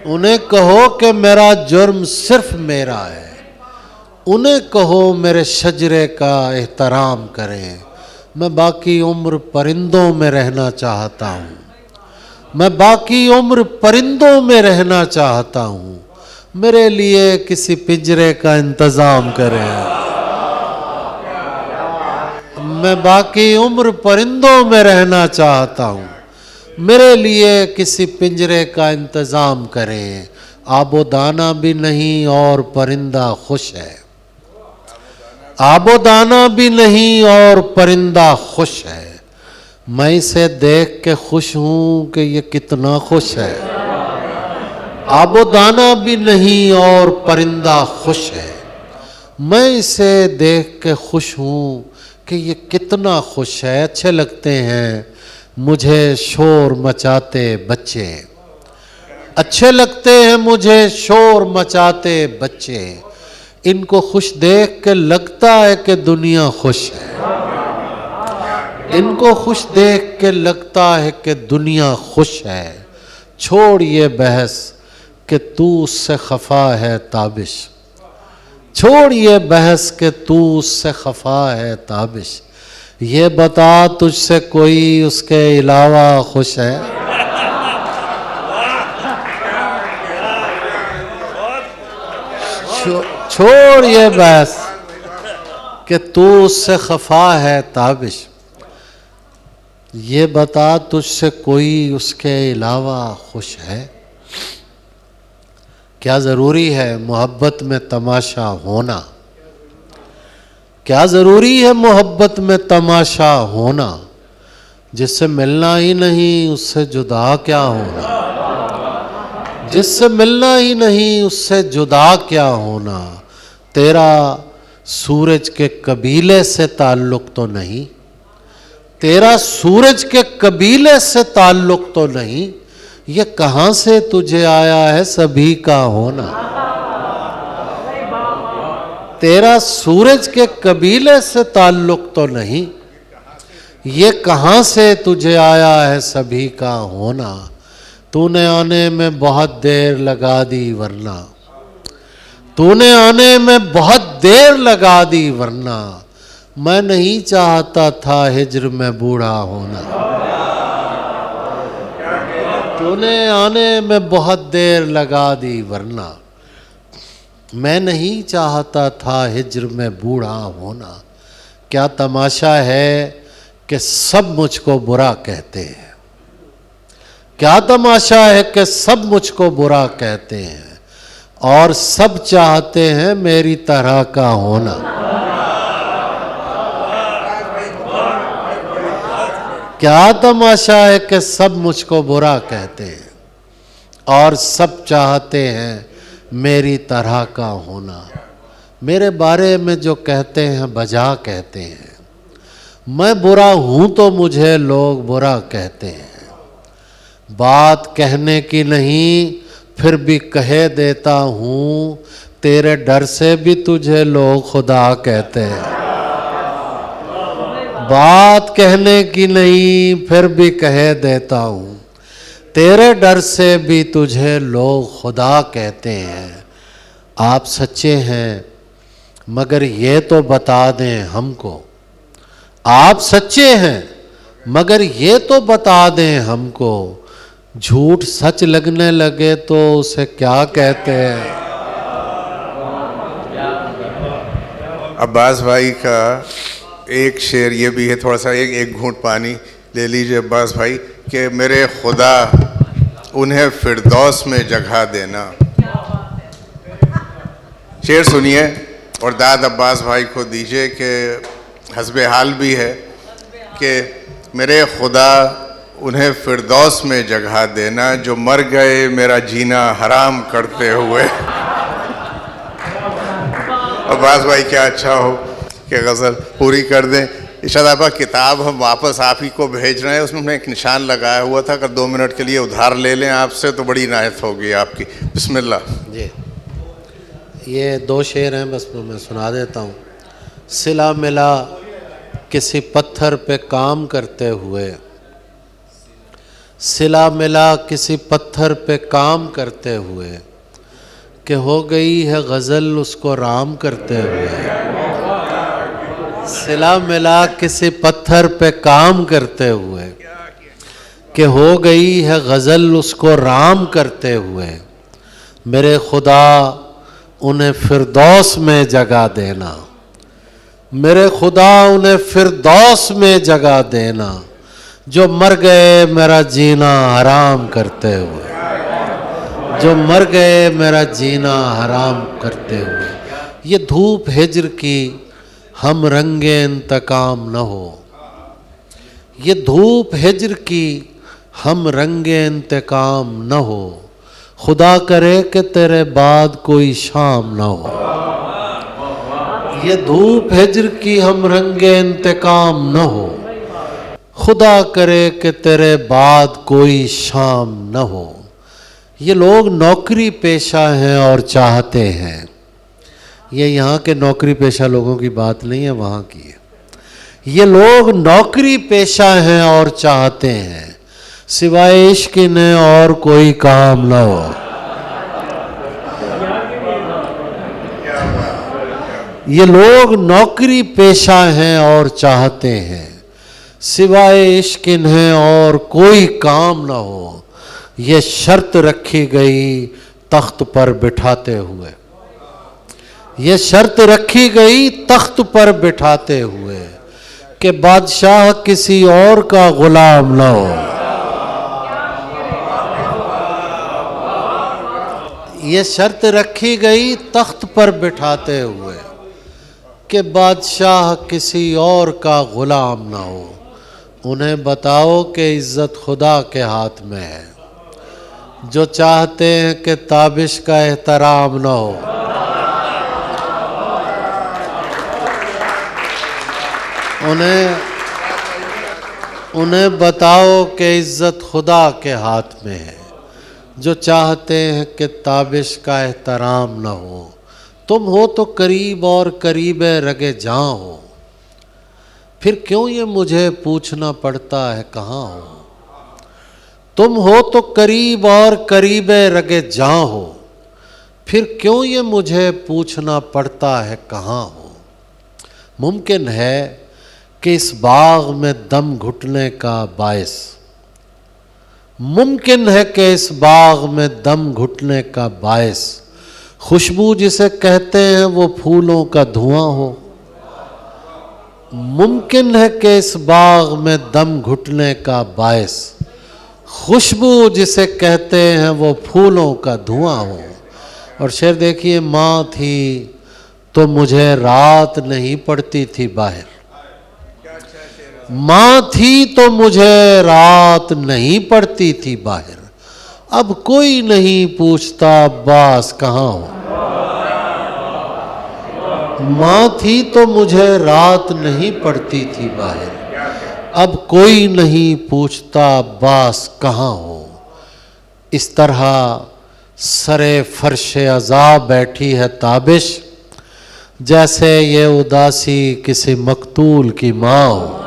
انہیں کہو کہ میرا جرم صرف میرا ہے، انہیں کہو میرے شجرے کا احترام کریں۔ میں باقی عمر پرندوں میں رہنا چاہتا ہوں، میں باقی عمر پرندوں میں رہنا چاہتا ہوں، میرے لیے کسی پنجرے کا انتظام کریں۔ میں باقی عمر پرندوں میں رہنا چاہتا ہوں، میرے لیے کسی پنجرے کا انتظام کریں۔ آب و دانہ بھی نہیں اور پرندہ خوش ہے، آب و دانہ بھی نہیں اور پرندہ خوش ہے، میں اسے دیکھ کے خوش ہوں کہ یہ کتنا خوش ہے۔ آب و دانہ بھی نہیں اور پرندہ خوش ہے، میں اسے دیکھ کے خوش ہوں کہ یہ کتنا خوش ہے۔ اچھے لگتے ہیں مجھے شور مچاتے بچے، اچھے لگتے ہیں مجھے شور مچاتے بچے، ان کو خوش دیکھ کے لگتا ہے کہ دنیا خوش ہے، ان کو خوش دیکھ کے لگتا ہے کہ دنیا خوش ہے۔ چھوڑ یہ بحث کہ تو اس سے خفا ہے تابش، چھوڑ یہ بحث کہ تو اس سے خفا ہے تابش، یہ بتا تجھ سے کوئی اس کے علاوہ خوش ہے۔ چھوڑ یہ بحث کہ تو اس سے خفا ہے تابش، یہ بتا تجھ سے کوئی اس کے علاوہ خوش ہے۔ کیا ضروری ہے محبت میں تماشا ہونا، کیا ضروری ہے محبت میں تماشا ہونا، جس سے ملنا ہی نہیں اس سے جدا کیا ہونا، جس سے ملنا ہی نہیں اس سے جدا کیا ہونا۔ تیرا سورج کے قبیلے سے تعلق تو نہیں، تیرا سورج کے قبیلے سے تعلق تو نہیں، یہ کہاں سے تجھے آیا ہے سبھی کا ہونا۔ تیرا سورج کے قبیلے سے تعلق تو نہیں، یہ کہاں سے تجھے آیا ہے سبھی کا ہونا۔ تو نے آنے میں بہت دیر لگا دی ورنہ، تو نے آنے میں بہت دیر لگا دی ورنہ، میں نہیں چاہتا تھا ہجر میں بوڑھا ہونا۔ تو نے آنے میں بہت دیر لگا دی ورنہ، میں نہیں چاہتا تھا ہجر میں بوڑھا ہونا۔ کیا تماشا ہے کہ سب مجھ کو برا کہتے ہیں، کیا تماشا ہے کہ سب مجھ کو برا کہتے ہیں، اور سب چاہتے ہیں میری طرح کا ہونا۔ کیا تماشا ہے کہ سب مجھ کو برا کہتے ہیں اور سب چاہتے ہیں میری طرح کا ہونا۔ میرے بارے میں جو کہتے ہیں بجا کہتے ہیں، میں برا ہوں تو مجھے لوگ برا کہتے ہیں، بات کہنے کی نہیں پھر بھی کہہ دیتا ہوں، تیرے ڈر سے بھی تجھے لوگ خدا کہتے ہیں۔ بات کہنے کی نہیں پھر بھی کہہ دیتا ہوں، تیرے ڈر سے بھی تجھے لوگ خدا کہتے ہیں۔ آپ سچے ہیں مگر یہ تو بتا دیں ہم کو، آپ سچے ہیں مگر یہ تو بتا دیں ہم کو، جھوٹ سچ لگنے لگے تو اسے کیا کہتے ہیں؟ عباس بھائی کا ایک شعر یہ بھی ہے، تھوڑا سا ایک گھونٹ پانی لے لیجئے عباس بھائی، کہ میرے خدا انہیں فردوس میں جگہ دینا. شعر سنیے اور داد عباس بھائی کو دیجئے کہ حسب حال بھی ہے کہ میرے خدا انہیں فردوس میں جگہ دینا، جو مر گئے میرا جینا حرام کرتے ہوئے. عباس بھائی کیا اچھا ہو کہ غزل پوری کر دیں. ارشاد آبا کتاب ہم واپس آپ ہی کو بھیج رہے ہیں، اس میں ہم نے ایک نشان لگایا ہوا تھا، اگر 2 منٹ کے لیے ادھار لے لیں آپ سے تو بڑی عنایت ہوگی آپ کی. بسم اللہ. جی یہ 2 شعر ہیں، بس میں سنا دیتا ہوں. صلہ ملا کسی پتھر پہ کام کرتے ہوئے، صلہ ملا کسی پتھر پہ کام کرتے ہوئے، کہ ہو گئی ہے غزل اس کو رام کرتے ہوئے. صلہ ملا کسی پتھر پہ کام کرتے ہوئے، کہ ہو گئی ہے غزل اس کو رام کرتے ہوئے. میرے خدا انہیں فردوس میں جگہ دینا، میرے خدا انہیں فردوس میں جگہ دینا، جو مر گئے میرا جینا حرام کرتے ہوئے، جو مر گئے میرا جینا حرام کرتے ہوئے. یہ دھوپ ہجر کی ہم رنگ انتقام نہ ہو، یہ دھوپ ہجر کی ہم رنگ انتقام نہ ہو، خدا کرے کہ تیرے بعد کوئی شام نہ ہو. یہ دھوپ ہجر کی ہم رنگ انتقام نہ ہو، خدا کرے کہ تیرے بعد کوئی شام نہ ہو. یہ لوگ نوکری پیشہ ہیں اور چاہتے ہیں، یہ یہاں کے نوکری پیشہ لوگوں کی بات نہیں ہے، وہاں کی ہے. یہ لوگ نوکری پیشہ ہیں اور چاہتے ہیں، سوائے عشق انہیں اور کوئی کام نہ ہو. یہ لوگ نوکری پیشہ ہیں اور چاہتے ہیں، سوائے عشق انہیں اور کوئی کام نہ ہو. یہ شرط رکھی گئی تخت پر بٹھاتے ہوئے، یہ شرط رکھی گئی تخت پر بٹھاتے ہوئے، کہ بادشاہ کسی اور کا غلام نہ ہو. یہ شرط رکھی گئی تخت پر بٹھاتے ہوئے، کہ بادشاہ کسی اور کا غلام نہ ہو. انہیں بتاؤ کہ عزت خدا کے ہاتھ میں ہے، جو چاہتے ہیں کہ تابش کا احترام نہ ہو. انہیں بتاؤ کہ عزت خدا کے ہاتھ میں ہے، جو چاہتے ہیں کہ تابش کا احترام نہ ہو. تم ہو تو قریب اور قریب رگے جاں ہو، پھر کیوں یہ مجھے پوچھنا پڑتا ہے کہاں ہو. تم ہو تو قریب اور قریب رگے جاں ہو، پھر کیوں یہ مجھے پوچھنا پڑتا ہے کہاں ہو. ممکن ہے کہ اس باغ میں دم گھٹنے کا باعث، ممکن ہے کہ اس باغ میں دم گھٹنے کا باعث خوشبو جسے کہتے ہیں وہ پھولوں کا دھواں ہو. ممکن ہے کہ اس باغ میں دم گھٹنے کا باعث خوشبو جسے کہتے ہیں وہ پھولوں کا دھواں ہو. اور شعر دیکھیے، ماں تھی تو مجھے رات نہیں پڑتی تھی باہر، ماں تھی تو مجھے رات نہیں پڑتی تھی باہر، اب کوئی نہیں پوچھتا عباس کہاں ہو. ماں تھی تو مجھے رات نہیں پڑتی تھی باہر، اب کوئی نہیں پوچھتا عباس کہاں ہو. اس طرح سرے فرش عذاب بیٹھی ہے تابش، جیسے یہ اداسی کسی مقتول کی ماں ہو.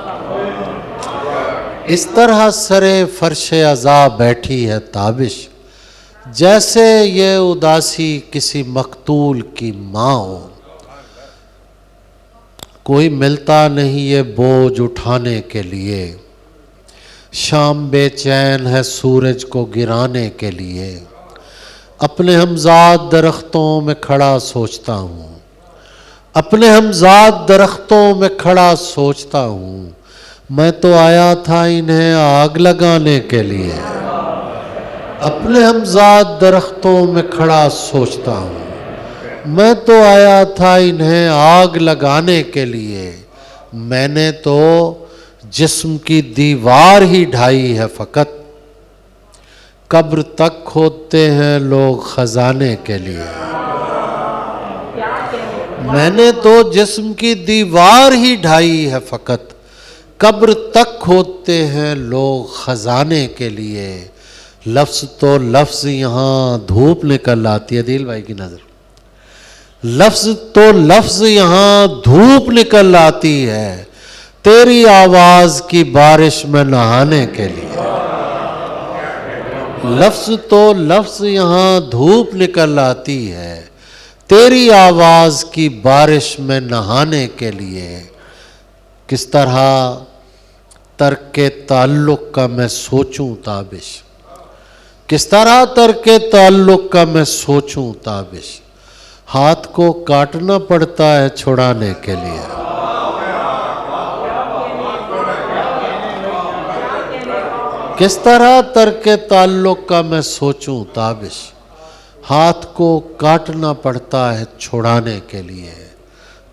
اس طرح سرے فرش عذاب بیٹھی ہے تابش، جیسے یہ اداسی کسی مقتول کی ماں ہو. کوئی ملتا نہیں یہ بوجھ اٹھانے کے لیے، شام بے چین ہے سورج کو گرانے کے لیے، اپنے ہمزاد درختوں میں کھڑا سوچتا ہوں، اپنے ہمزاد درختوں میں کھڑا سوچتا ہوں، میں تو آیا تھا انہیں آگ لگانے کے لیے، اپنے ہمزاد درختوں میں کھڑا سوچتا ہوں، میں تو آیا تھا انہیں آگ لگانے کے لیے، میں نے تو جسم کی دیوار ہی ڈھائی ہے فقط، قبر تک کھودتے ہیں لوگ خزانے کے لیے، میں نے تو جسم کی دیوار ہی ڈھائی ہے فقط، قبر تک کھودتے ہیں لوگ خزانے کے لیے، لفظ تو لفظ یہاں دھوپ نکل آتی ہے، عدیل بھائی کی نظر، لفظ تو لفظ یہاں دھوپ نکل آتی ہے، تیری آواز کی بارش میں نہانے کے لیے، لفظ تو لفظ یہاں دھوپ نکل آتی ہے، تیری آواز کی بارش میں نہانے کے لیے، کس طرح ترک تعلق کا میں سوچوں تابش، کس طرح ترک تعلق کا میں سوچوں تابش، ہاتھ کو کاٹنا پڑتا ہے چھڑانے کے لیے، کس طرح ترک تعلق کا میں سوچوں تابش، ہاتھ کو کاٹنا پڑتا ہے چھڑانے کے لیے،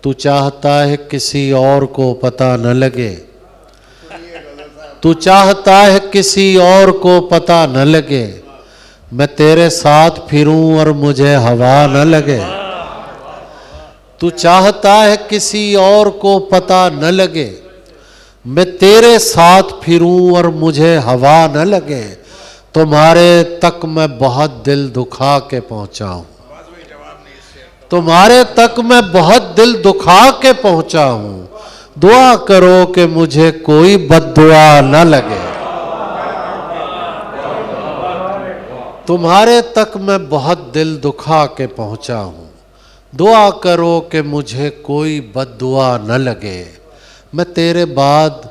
تو چاہتا ہے کسی اور کو پتہ نہ لگے، تو چاہتا ہے کسی اور کو پتہ نہ لگے، میں تیرے ساتھ پھروں اور مجھے ہوا نہ لگے، تو چاہتا ہے کسی اور کو پتہ نہ لگے، میں تیرے ساتھ پھروں اور مجھے ہوا نہ لگے، تمہارے تک میں بہت دل دکھا کے پہنچا ہوں، تمہارے تک میں بہت دل دکھا کے پہنچا ہوں، دعا کرو کہ مجھے کوئی بد دعا نہ لگے، تمہارے تک میں بہت دل دکھا کے پہنچا ہوں، دعا کرو کہ مجھے کوئی بد دعا نہ لگے، میں تیرے بعد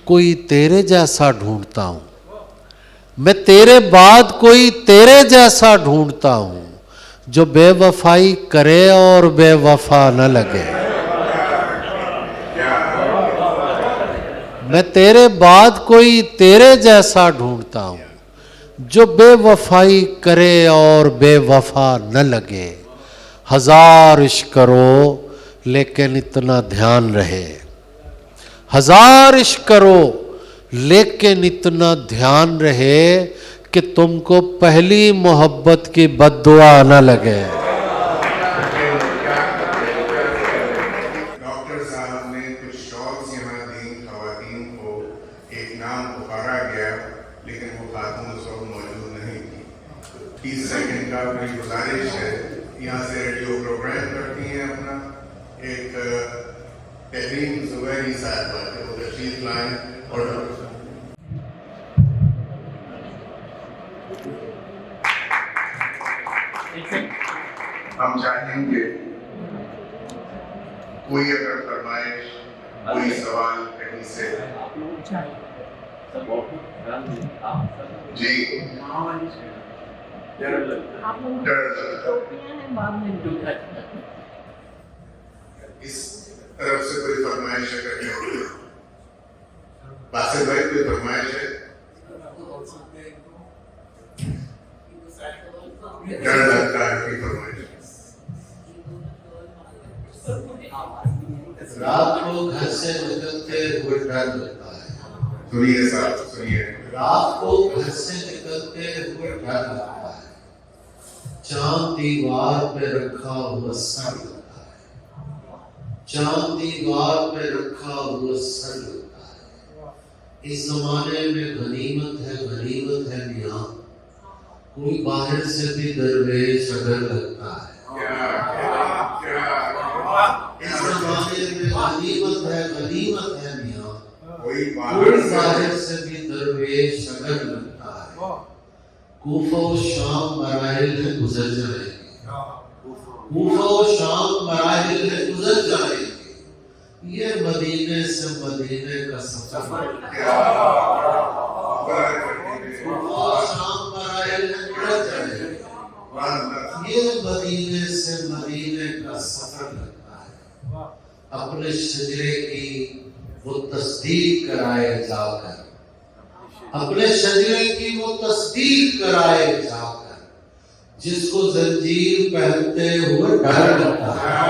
کوئی تیرے جیسا ڈھونڈتا ہوں، میں تیرے بعد کوئی تیرے جیسا ڈھونڈتا ہوں، جو بے وفائی کرے اور بے وفا نہ لگے، میں تیرے بعد کوئی تیرے جیسا ڈھونڈتا ہوں، جو بے وفائی کرے اور بے وفا نہ لگے، ہزار عشق کرو لیکن اتنا دھیان رہے، ہزار عشق کرو لیکن اتنا دھیان رہے کہ تم کو پہلی محبت کی بد دعا نہ لگے۔ ڈاکٹر صاحب نے کچھ شوق یہاں دیں خواتین کو، ایک نام پکارا گیا لیکن وہ خاتون اس وقت موجود نہیں تھی، 30 سیکنڈ کا میری گزارش ہے، یہاں سے ریڈیو پروگرام کرتی ہیں اپنا، ایک تحریم زبیری صاحبہ کے وہ تشریف لائیں اور ہم چاہیں گے کوئی اگر فرمائش کوئی سوال کہیں سے جی ڈر لگتا اس طرف سے کوئی فرمائش اگر ہے، باسل بھائی کوئی فرمائش ہے؟ ڈر لگتا ہے کوئی فرمائش؟ رات کو گھر سے نکلتے ہوئے ڈر لگتا ہے، سنیے صاحب سنیے، رات کو گھر سے نکلتے ہوئے ڈر لگتا ہے، چاند دیوار پہ رکھا ہوا سر لگتا ہے، چاند دیوار پہ رکھا ہوا سر لگتا ہے، اس زمانے میں غنیمت ہے میاں، کوئی باہر سے بھی درویش اگر لگتا ہے، اس زمانے میں غنیمت ہے میاں، کوئی باہر سے بھی درویش اگر لگتا ہے، کوفہ و شام مراحل میں گزر جائیں گے، کوفہ و شام مراحل میں گزر جائیں گے، یہ مدینے سے مدینے کا سفر شام برائے جائے، یہ مدینے سے مدینے کا سفر لگتا ہے، اپنے شجرے کی وہ تصدیق کرائے جا کر، اپنے شجرے کی وہ تصدیق کرائے جا کر، جس کو زنجیر پہنتے ہوئے ڈر لگتا ہے،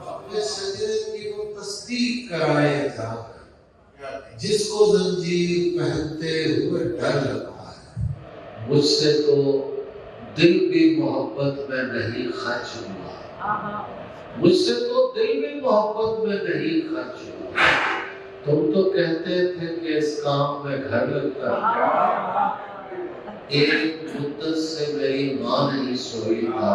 اپنے شجرے کی وہ تصدیق کرائے جا کر، جس کو زنجیر پہنتے ہوئے ڈر لگتا ہے، مجھ سے تو دل بھی محبت میں نہیں خرچ ہوا، مجھ سے تو دل بھی محبت میں نہیں خرچ ہوا، تم تو کہتے تھے کہ اس کام میں گھر لگتا ہے، ایک مدت سے میری ماں نہیں سوئی تھا،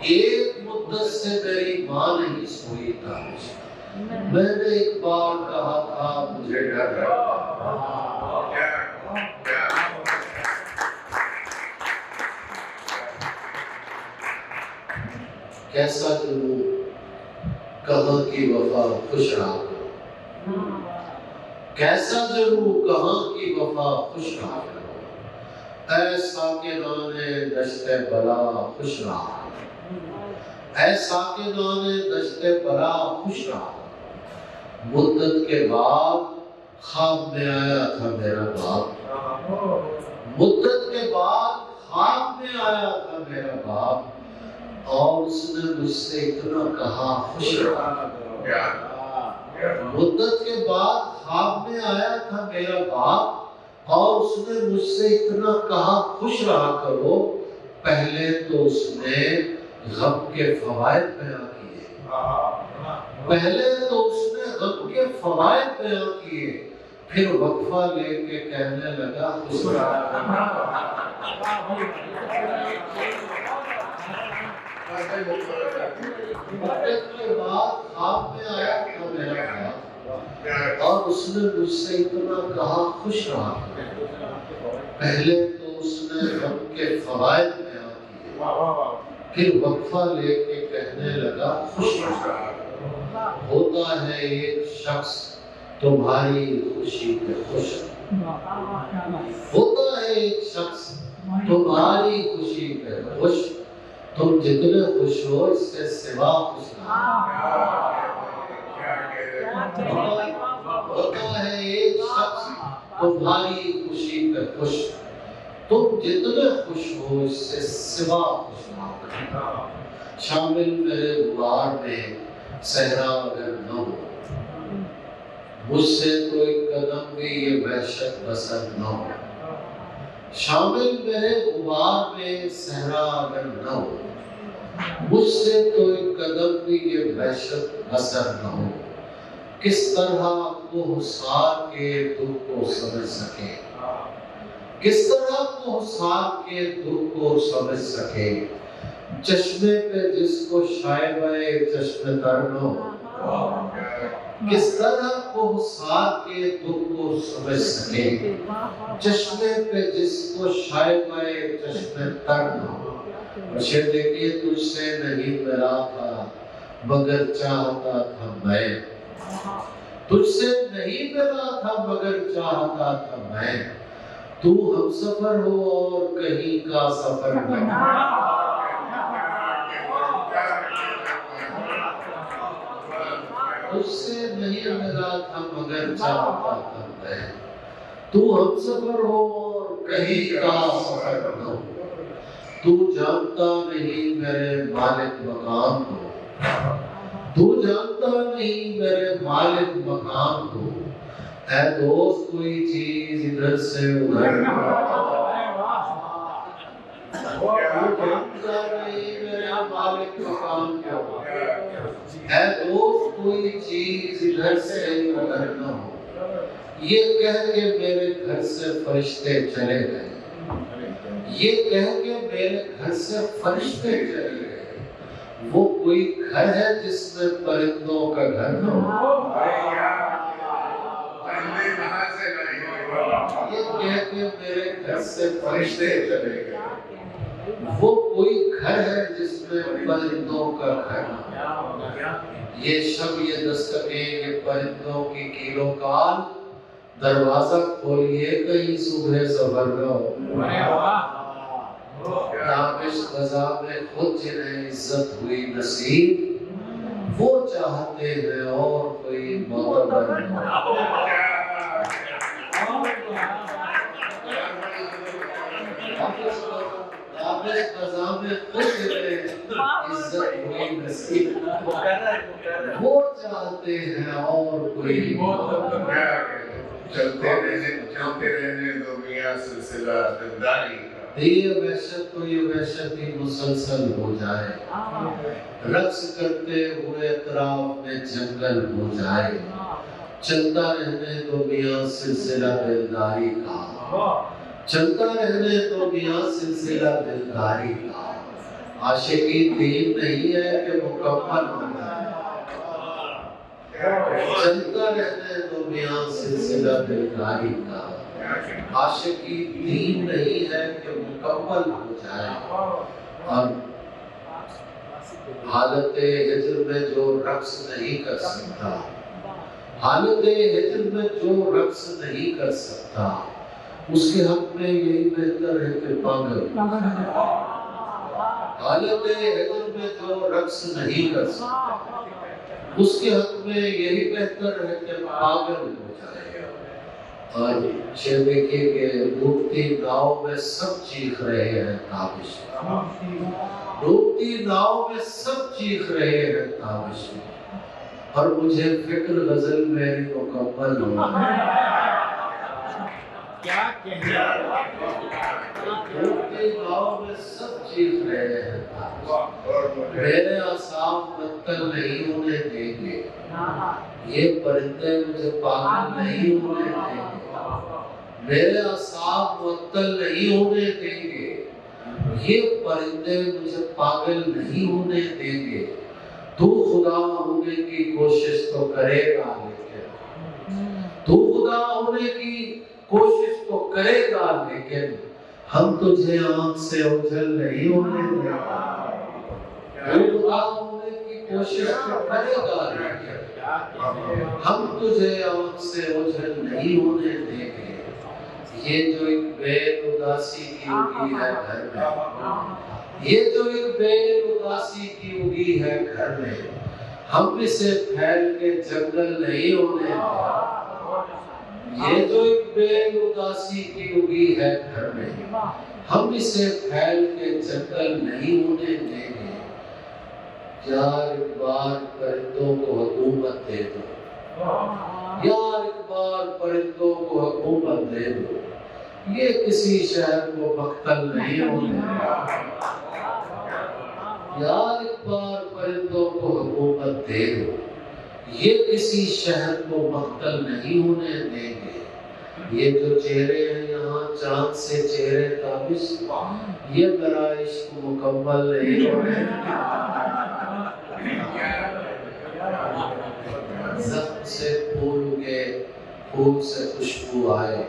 ایک مدت سے میری ماں نہیں سوئی تھا، میں نے ایک بار کہا تھا مجھے ڈر لگتا، کیسا جنون، کہاں کی وفا خوش رہا کرو، کیسا جنون، کہاں کی وفا خوش رہا کرو، اے ساکنان دشت بلا خوش رہا کرو، اے ساکنان دشت بلا خوش رہا کرو، مدت کے بعد خواب میں آیا تھا میرا باپ، مدت کے بعد خواب میں آیا تھا میرا باپ، اور اس نے مجھ سے اتنا کہا خوش رہا کرو، مدت کے بعد خواب میں آیا تھا میرا باپ، اور اس نے مجھ سے اتنا کہا خوش رہا کرو، پہلے تو اس نے غم کے فوائد بیان کیے، پہلے تو اس نے غم کے فوائد بیان کیے، پھر وقفہ لے کے کہنے لگا خوش رہا کرو، مدت کے بعد خواب میں آیا تھا میرا باپ، اور اس نے مجھ سے اتنا کہا خوش رہا کرو، پہلے تو اس نے غم کے فوائد بیان کیے، پھر وقفہ لے کے کہنے لگا خوش رہا کرو، ہوتا ہے ایک شخص تمہاری خوشی پہ خوش، ہوتا ہے ایک شخص تمہاری خوشی پہ خوش، تم جتنے خوش ہو اس سے سوا خوش نہ، ہوتا ہے ایک شخص تمہاری خوشی پہ خوش، تم جتنے خوش ہو اس سے سوا خوش نہ، شامل میرے غبار میں صحرا اگر نہ ہو، مجھ سے تو ایک قدم بھی یہ وحشت بسر نہ ہو، شامل میرے غبار میں صحرا اگر نہ ہو، مجھ سے تو ایک قدم بھی یہ وحشت بسر نہ ہو، کس طرح کوہسار کے دکھ کو سمجھ سکے، کس طرح کوہسار کے دکھ کو سمجھ سکے، چشمے پہ جس کو شائبہ چشم تر نہ ہو، کس طرح کوہسار کے دکھ کو سمجھ سکے، چشمے پہ جس کو شائبہ چشم تر نہ ہو، مجھے دیکھیے تجھ سے نہیں ملا تھا مگر چاہتا تھا میں، تجھ سے نہیں ملا تھا مگر چاہتا تھا میں، تو ہم سفر ہو اور کہیں کا سفر نہ ہو، تجھ سے نہیں ملا تھا مگر چاہتا تھا میں، تو ہم سفر ہو اور کہیں کا سفر نہ ہو، تو جانتا نہیں میرے مالک مقام کو، تو جانتا نہیں میرے مالک مقام کو، اے دوست کوئی چیز ادھر سے ادھر نہ ہو، تو جانتا نہیں میرے مالک مقام کو، اے دوست کوئی چیز ادھر سے ادھر نہ ہو، یہ کہہ کے میرے گھر سے فرشتے چلے گئے، یہ کہہ کے میرے گھر سے فرشتے چلے گئے، وہ کوئی گھر ہے جس میں پرندوں کا گھر نہ ہو، یہ کہہ کے میرے گھر سے فرشتے چلے گئے، وہ کوئی گھر ہے جس میں پرندوں کا گھر، یہ شب یہ دستکیں یہ پرندوں کی کیلو کال، دروازہ کھولیے کہیں صبح سفر نہ ہو۔ تابش غذا میں خود جنہیں عزت ہوئی نصیب، وہ چاہتے ہیں اور کوئی معتبر نہ ہو۔ تابش غذا میں خود جنہیں عزت ہوئی نصیب، وہ چاہتے ہیں اور کوئی معتبر نہ ہو۔ چلتے رہنے دو میاں سلسلہ دلداری کا، یہ وحشت تو یہ وحشت ہی مسلسل ہو جائے، رقص کرتے ہوئے اطراف میں جنگل ہو جائے، چلتا رہنے دو میاں سلسلہ دلداری کا، چلتا رہنے دو میاں سلسلہ دلداری کا۔ عاشقی دین نہیں ہے کہ مکمل ہو جائے، چلتا رہنے دو میاں سلسلہ دلداری کا۔ عاشقی دین نہیں ہے کہ مکمل ہو جائے، اور حالت ہجر میں جو رقص نہیں کر سکتا، حالت ہجر میں جو رقص نہیں کر سکتا، اس کے حق میں یہی بہتر ہے کہ پاگل۔ حالت ہجر میں جو رقص نہیں کر سکتا، اس کے حق میں یہی بہتر ہے کہ پاگل ہو جائے۔ اور شیر دیکھیے کہ ڈوبتی ناؤ میں سب چیخ رہے ہیں تابش میں، ڈوبتی ناؤ میں سب چیخ رہے ہیں تابش میں، اور مجھے فکر غزل میری مکمل ہو ڈوبتی ناؤ میں سب چیخ رہے ہیں تابش میں، میرے اعصاب معطل نہیں ہونے دیں گے، یہ پرندے مجھے پاگل نہیں ہونے دیں گے، میرے اعصاب معطل نہیں ہونے دیں گے، یہ پرندے مجھے پاگل نہیں ہونے دیں گے۔ تو خدا ہونے کی کوشش تو کرے گا، لیکن تو خدا ہونے کی کوشش تو کرے گا، لیکن ہم تجھے آنکھ سے اوجھل نہیں ہونے دیں گے۔ تو خدا ہونے کی کوشش تو کرے گا، لیکن ہم تجھے آنکھ سے اوجھل نہیں ہونے دیں گے۔ یہ جو ایک بے اداسی کی اگی ہے گھر میں، یہ جو ایک بے اداسی کی اگی ہے گھر میں، ہم اسے پھیل کے جنگل نہیں ہونے دیں گے۔ یہ جو ایک بے اداسی کی اگی ہے گھر میں، ہم اسے پھیل کے جنگل نہیں ہونے دیں گے۔ یار ایک بار پرندوں کو حکومت دے دو، یار ایک بار پرندوں کو حکومت دے دو، یہ کسی شہر کو مقتل نہیں ہونے دے۔ یار ایک بار پرندوں کو حکومت دے دو، یہ کسی شہر کو مقتل نہیں ہونے دیں گے۔ یہ جو چہرے ہیں یہاں چاند سے چہرے تابش، یہ میرا عشق مکمل نہیں ہونے دیں گے۔ زخم سے پھول اگے پھول سے خوشبو آئے،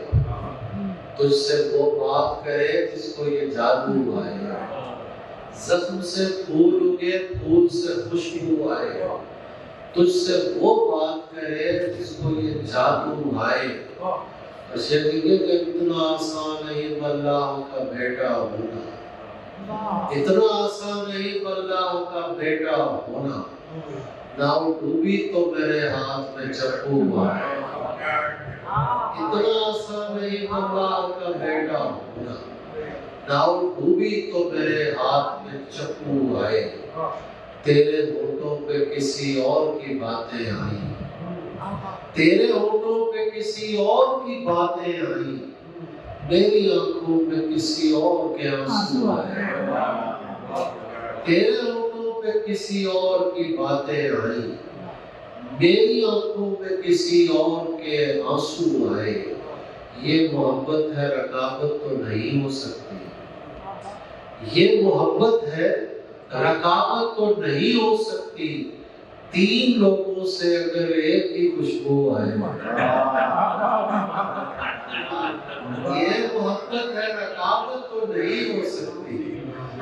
تجھ سے وہ بات کرے جس کو یہ جادو آئے۔ زخم سے پھول اگے پھول سے خوشبو آئے، تجھ سے وہ بات کرے جس کو یہ جادو آئے۔ شیر دیکھیے کہ اتنا آسان نہیں اللہ کا بیٹا ہونا، اتنا آسان نہیں اللہ کا بیٹا ہونا، ناؤ ڈوبی تو میرے ہاتھ میں چپو آئے۔ اتنا آسان نہیں اللہ کا بیٹا ہونا، ناؤ ڈوبی تو میرے ہاتھ میں چپو آئے۔ تیرے ہونٹوں پہ کسی اور کی باتیں آئیں، تیرے ہونٹوں پہ کسی اور کی باتیں آئیں، میری آنکھوں پہ کسی اور کے آنسو آئے۔ تیرے ہونٹوں پہ کسی اور کی باتیں آئیں، میری آنکھوں میں کسی اور کے آنسو آئے۔ یہ محبت ہے رقابت تو نہیں ہو سکتی، یہ محبت ہے رقابت تو نہیں ہو سکتی۔ تین لوگوں سے اگر ایک ہی خوشبو آئے، یہ محبت ہے رقابت تو نہیں ہو سکتی۔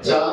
4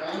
4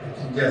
55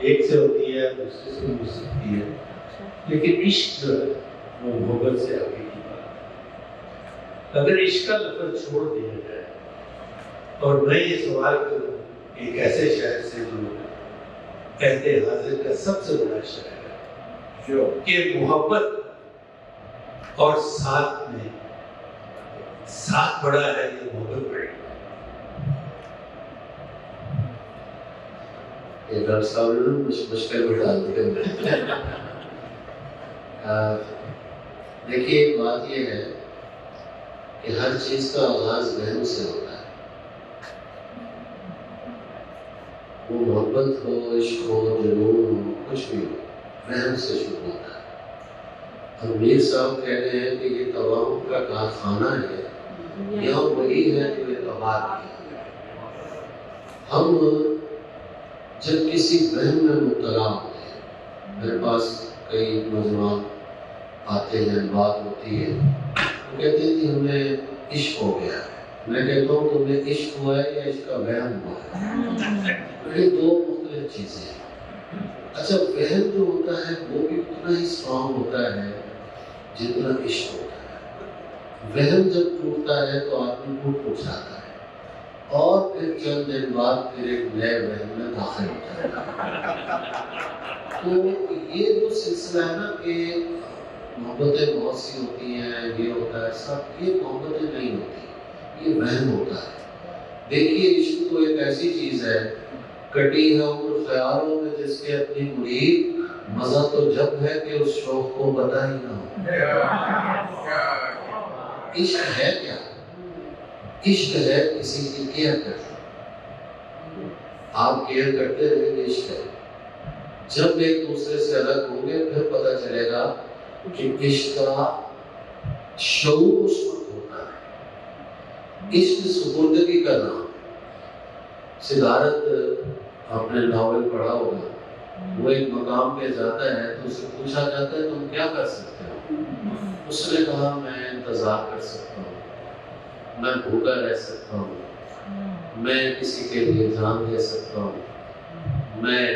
ایک سے ہوتی ہے دوسرے سے بھی ہو سکتی ہے، لیکن عشق جو ہے وہ محبت سے آگے کی بات ہے۔ اگر عشق کا لفظ چھوڑ دیا جائے، اور میں یہ سوال کروں ایک ایسے شاعر سے جو عہد حاضر کا سب سے بڑا شاعر ہے، کہ محبت اور ساتھ میں ساتھ بڑا ہے یا محبت بڑی؟ یہ ڈاکٹر صاحب نے مشکل میں ڈال دیا۔ دیکھیے بات یہ ہے کہ ہر چیز کا آغاز وہم سے ہوتا ہے، وہ محبت ہو، عشق ہو، جنون ہو، کچھ بھی ہو، وہم سے شروع ہوتا ہے۔ اور میر صاحب کہہ رہے ہیں کہ یہ توہم کا کارخانہ ہے، یہاں وہی ہے جو یہ آباد ہے۔ ہم جب کسی وہم میں مبتلا ہوتے ہیں، میرے پاس کئی نوجوان آتے ہیں، بات ہوتی ہے، وہ کہتے ہیں کہ ہمیں عشق ہو گیا ہے۔ میں کہتا ہوں تمہیں عشق ہوا ہے یا عشق کا وہم ہوا ہے؟ یہ دو مختلف چیزیں ہیں۔ اچھا، وہم جو ہوتا ہے وہ بھی اتنا ہی اسٹرانگ ہوتا ہے جتنا عشق ہوتا ہے۔ وہم جب ٹوٹتا ہے تو آدمی ٹوٹ جاتا ہے، اور پھر چند دن بعد پھر ایک نئے وہم میں داخل ہوتا ہے۔ تو یہ جو سلسلہ ہے نا کہ محبتیں بہت سی ہوتی ہیں، یہ ہوتا ہے سب، یہ محبتیں نہیں ہوتی، یہ وہم ہوتا ہے۔ دیکھیے عشق تو ایک ایسی چیز ہے، کٹی ہے عمر خیالوں میں جس کے اپنی مرید، مزہ تو جب ہے کہ اس شوق کو پتہ ہی نہ ہو۔ عشق ہے کیا؟ عشق ہے کسی کی کیئر کرنا۔ آپ کیئر کرتے رہیں گے، عشق ہے۔ جب ایک دوسرے سے الگ ہوں گے پھر پتہ چلے گا کہ عشق کا شعور اس وقت ہوتا ہے۔ عشق سپردگی کا نام ہے۔ صدارت آپ نے ناول پڑھا ہوگا، وہ ایک مقام پہ جاتا ہے تو اسے پوچھا جاتا ہے تم کیا کر سکتے ہو؟ اس نے کہا میں انتظار کر سکتا ہوں، میں بھوکا رہ سکتا ہوں، میں کسی کے لیے جان دے سکتا ہوں، میں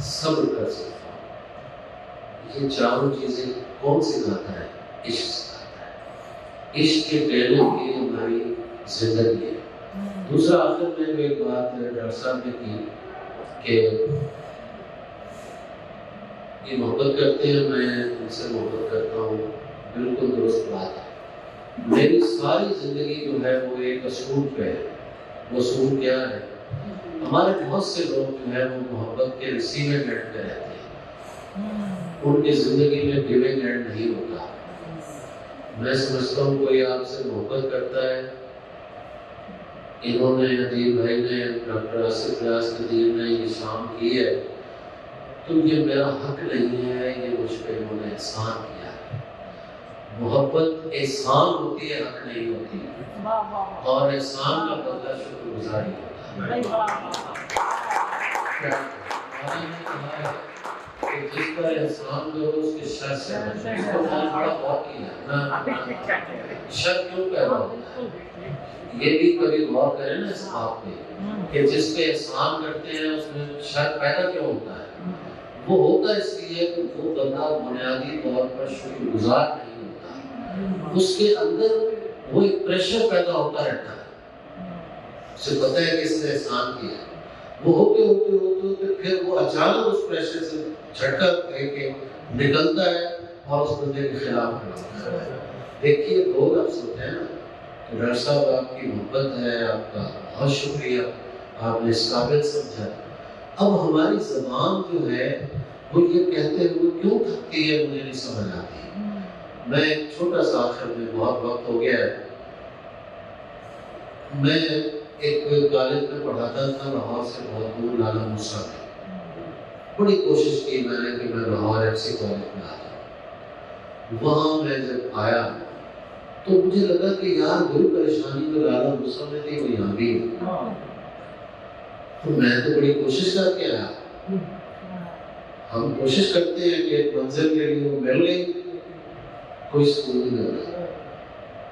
صبر کر سکتا ہوں۔ یہ چاروں چیزیں کون سکھاتا ہے؟ عشق سکھاتا ہے۔ عشق کے ٹریننگ کی ہماری زندگی ہے۔ دوسرا آخر میں جو ایک بات ڈاکٹر صاحب نے کی کہ یہ محبت کرتے ہیں، میں ان سے محبت کرتا ہوں، بالکل درست بات ہے۔ میری ساری زندگی جو ہے وہ ایک اصول پہ ہے۔ وہ اصول کیا ہے؟ ہمارے بہت سے لوگ جو ہے وہ محبت کے ریسیونگ اینڈ پہ رہتے ہیں، ان کی زندگی میں گیونگ اینڈ نہیں ہوتا۔ میں سمجھتا ہوں کوئی آپ سے محبت کرتا ہے، انہوں نے ادیب بھائی نے، ڈاکٹر آصف ریاض قدیر نے یہ شام کی ہے تو یہ میرا حق نہیں ہے، یہ مجھ پہ انہوں نے احسان کیا ہے۔ محبت احسان ہوتی ہے، حق نہیں ہوتی، اور احسان کا بدلہ شکر گزاری ہوتا ہے۔ کہ جس پر احسان کرو اس کے شر سے بچو، اس کو بڑا واقعی ہے۔ شر کیوں پیدا ہوتا ہے؟ یہ بھی کبھی غور کریں نا اس بات پہ کہ جس پہ احسان کرتے ہیں اس میں شر پیدا کیوں ہوتا ہے؟ وہ ہوتا ہے اس لیے کہ وہ بندہ بنیادی طور پر شکر گزار نہیں ہوتا، اس کے اندر وہ ایک پریشر پیدا ہوتا رہتا ہے، اسے پتہ ہے کہ اس نے احسان کیا، وہ ہوتے پھر وہ اچانک اس پریشر سے جھٹکا دے کے نکلتا ہے اور اس بندے کے خلاف کھڑا ہوتا ہے۔ دیکھیے لوگ اب سوچتے ہیں نا کہ ڈاکٹر صاحب آپ کی محبت ہے، آپ کا بہت شکریہ، آپ نے اس قابل سمجھا۔ اب ہماری زبان جو ہے وہ یہ کہتے ہوئے کیوں تھکتی ہے مجھے نہیں سمجھ آتی۔ میں ایک چھوٹا سا آخر میں، بہت وقت ہو گیا ہے، میں ایک کالج میں پڑھاتا تھا لاہور سے بہت دور، لالا موسیٰ میں۔ بڑی کوشش کی میں نے کہ میں لاہور ایف سی کالج میں آ جاؤں۔ وہاں میں جب آیا تو مجھے لگا کہ یار وہی پریشانی جو لالا موسیٰ میں تھی وہ یہاں بھی ہے۔ تو میں تو بڑی کوشش کر کے آیا۔ ہم کوشش کرتے ہیں کہ ایک منزل کے لیے وہ مل گئی، کوئی سکول نہیں مل رہا۔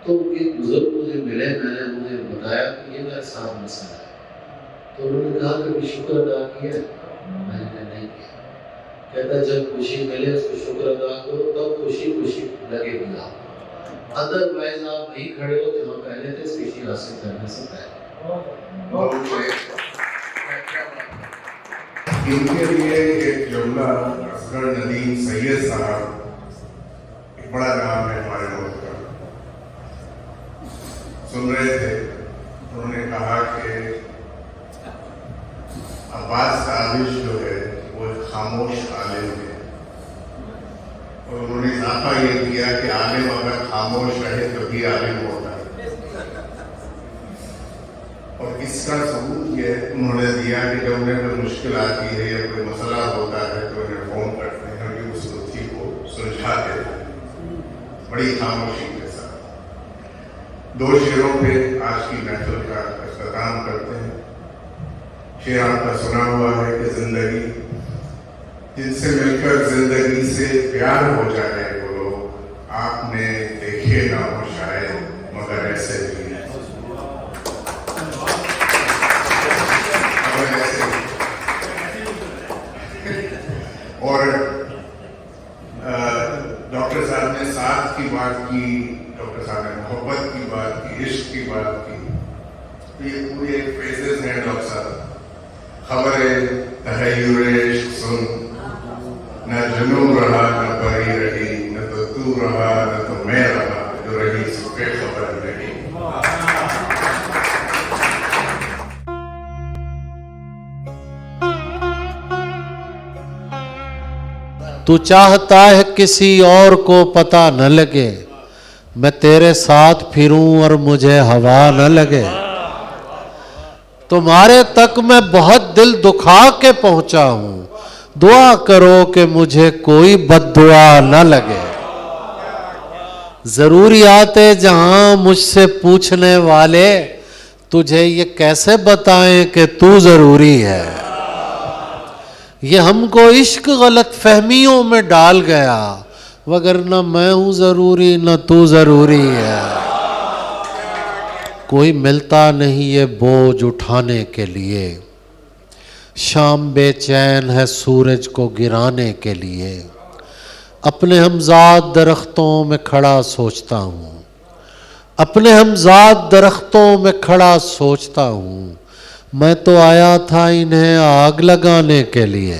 تو ایک بزرگ مجھے ملے، میں نے انہیں بتایا کہ یہ میرے ساتھ مسئلہ ہے۔ تو انہوں نے کہا کہ شکر ادا کیا، میں نے نہیں کیا۔ کہتا جب خوشی ملے اس کو شکر ادا کرو، تب خوشی خوشی لگے گی آپ، ادروائز آپ نہیں کھڑے ہو جہاں پہلے تھے خوشی حاصل کرنے سے پہلے۔ ان کے لیے ایک جملہ اصغر ندیم سید صاحب، ایک بڑا نام ہے ہمارے ملک کا، سن رہے تھے، انہوں نے کہا کہ عباس سازش جو ہے وہ ایک خاموش عالم ہے، اور انہوں نے اضافہ یہ کیا کہ عالم اگر خاموش رہے تو بھی عالم ہوتا ہے، اور اس کا ثبوت یہ انہوں نے دیا کہ جب انہیں کوئی مشکل آتی ہے یا کوئی مسئلہ ہوتا ہے تو انہیں فون کرتے ہیں اور یہ اس مدعی کو سلجھا دیتے ہیں بڑی خاموشی کے ساتھ۔ دو شعروں پہ آج کی محفل کا اختتام کرتے ہیں۔ شعر آپ کا سنا ہوا ہے کہ زندگی جن سے مل کر زندگی سے پیار ہو جائے وہ لوگ آپ نے دیکھے نہ ہو شاید مگر ایسے بھی ہیں۔ اور ڈاکٹر صاحب نے ساتھ کی بات کی، ڈاکٹر صاحب نے محبت کی بات کی، عشق کی بات کی، یہ پورے ایک فیزز ہیں ڈاکٹر صاحب۔ خبر تحیر عشق سن، نہ جنوں رہا نہ پری رہی، نہ تو رہا نہ تو میں رہا، جو رہی سو پہ خبر نہیں۔ تو چاہتا ہے کسی اور کو پتہ نہ لگے، میں تیرے ساتھ پھروں اور مجھے ہوا نہ لگے، تمہارے تک میں بہت دل دکھا کے پہنچا ہوں، دعا کرو کہ مجھے کوئی بد دعا نہ لگے۔ ضروریات جہاں مجھ سے پوچھنے والے، تجھے یہ کیسے بتائیں کہ تو ضروری ہے، یہ ہم کو عشق غلط فہمیوں میں ڈال گیا، وگرنہ میں ہوں ضروری نہ تو ضروری ہے۔ کوئی ملتا نہیں یہ بوجھ اٹھانے کے لیے، شام بے چین ہے سورج کو گرانے کے لیے، اپنے ہمزاد درختوں میں کھڑا سوچتا ہوں، اپنے ہمزاد درختوں میں کھڑا سوچتا ہوں، میں تو آیا تھا انہیں آگ لگانے کے لیے۔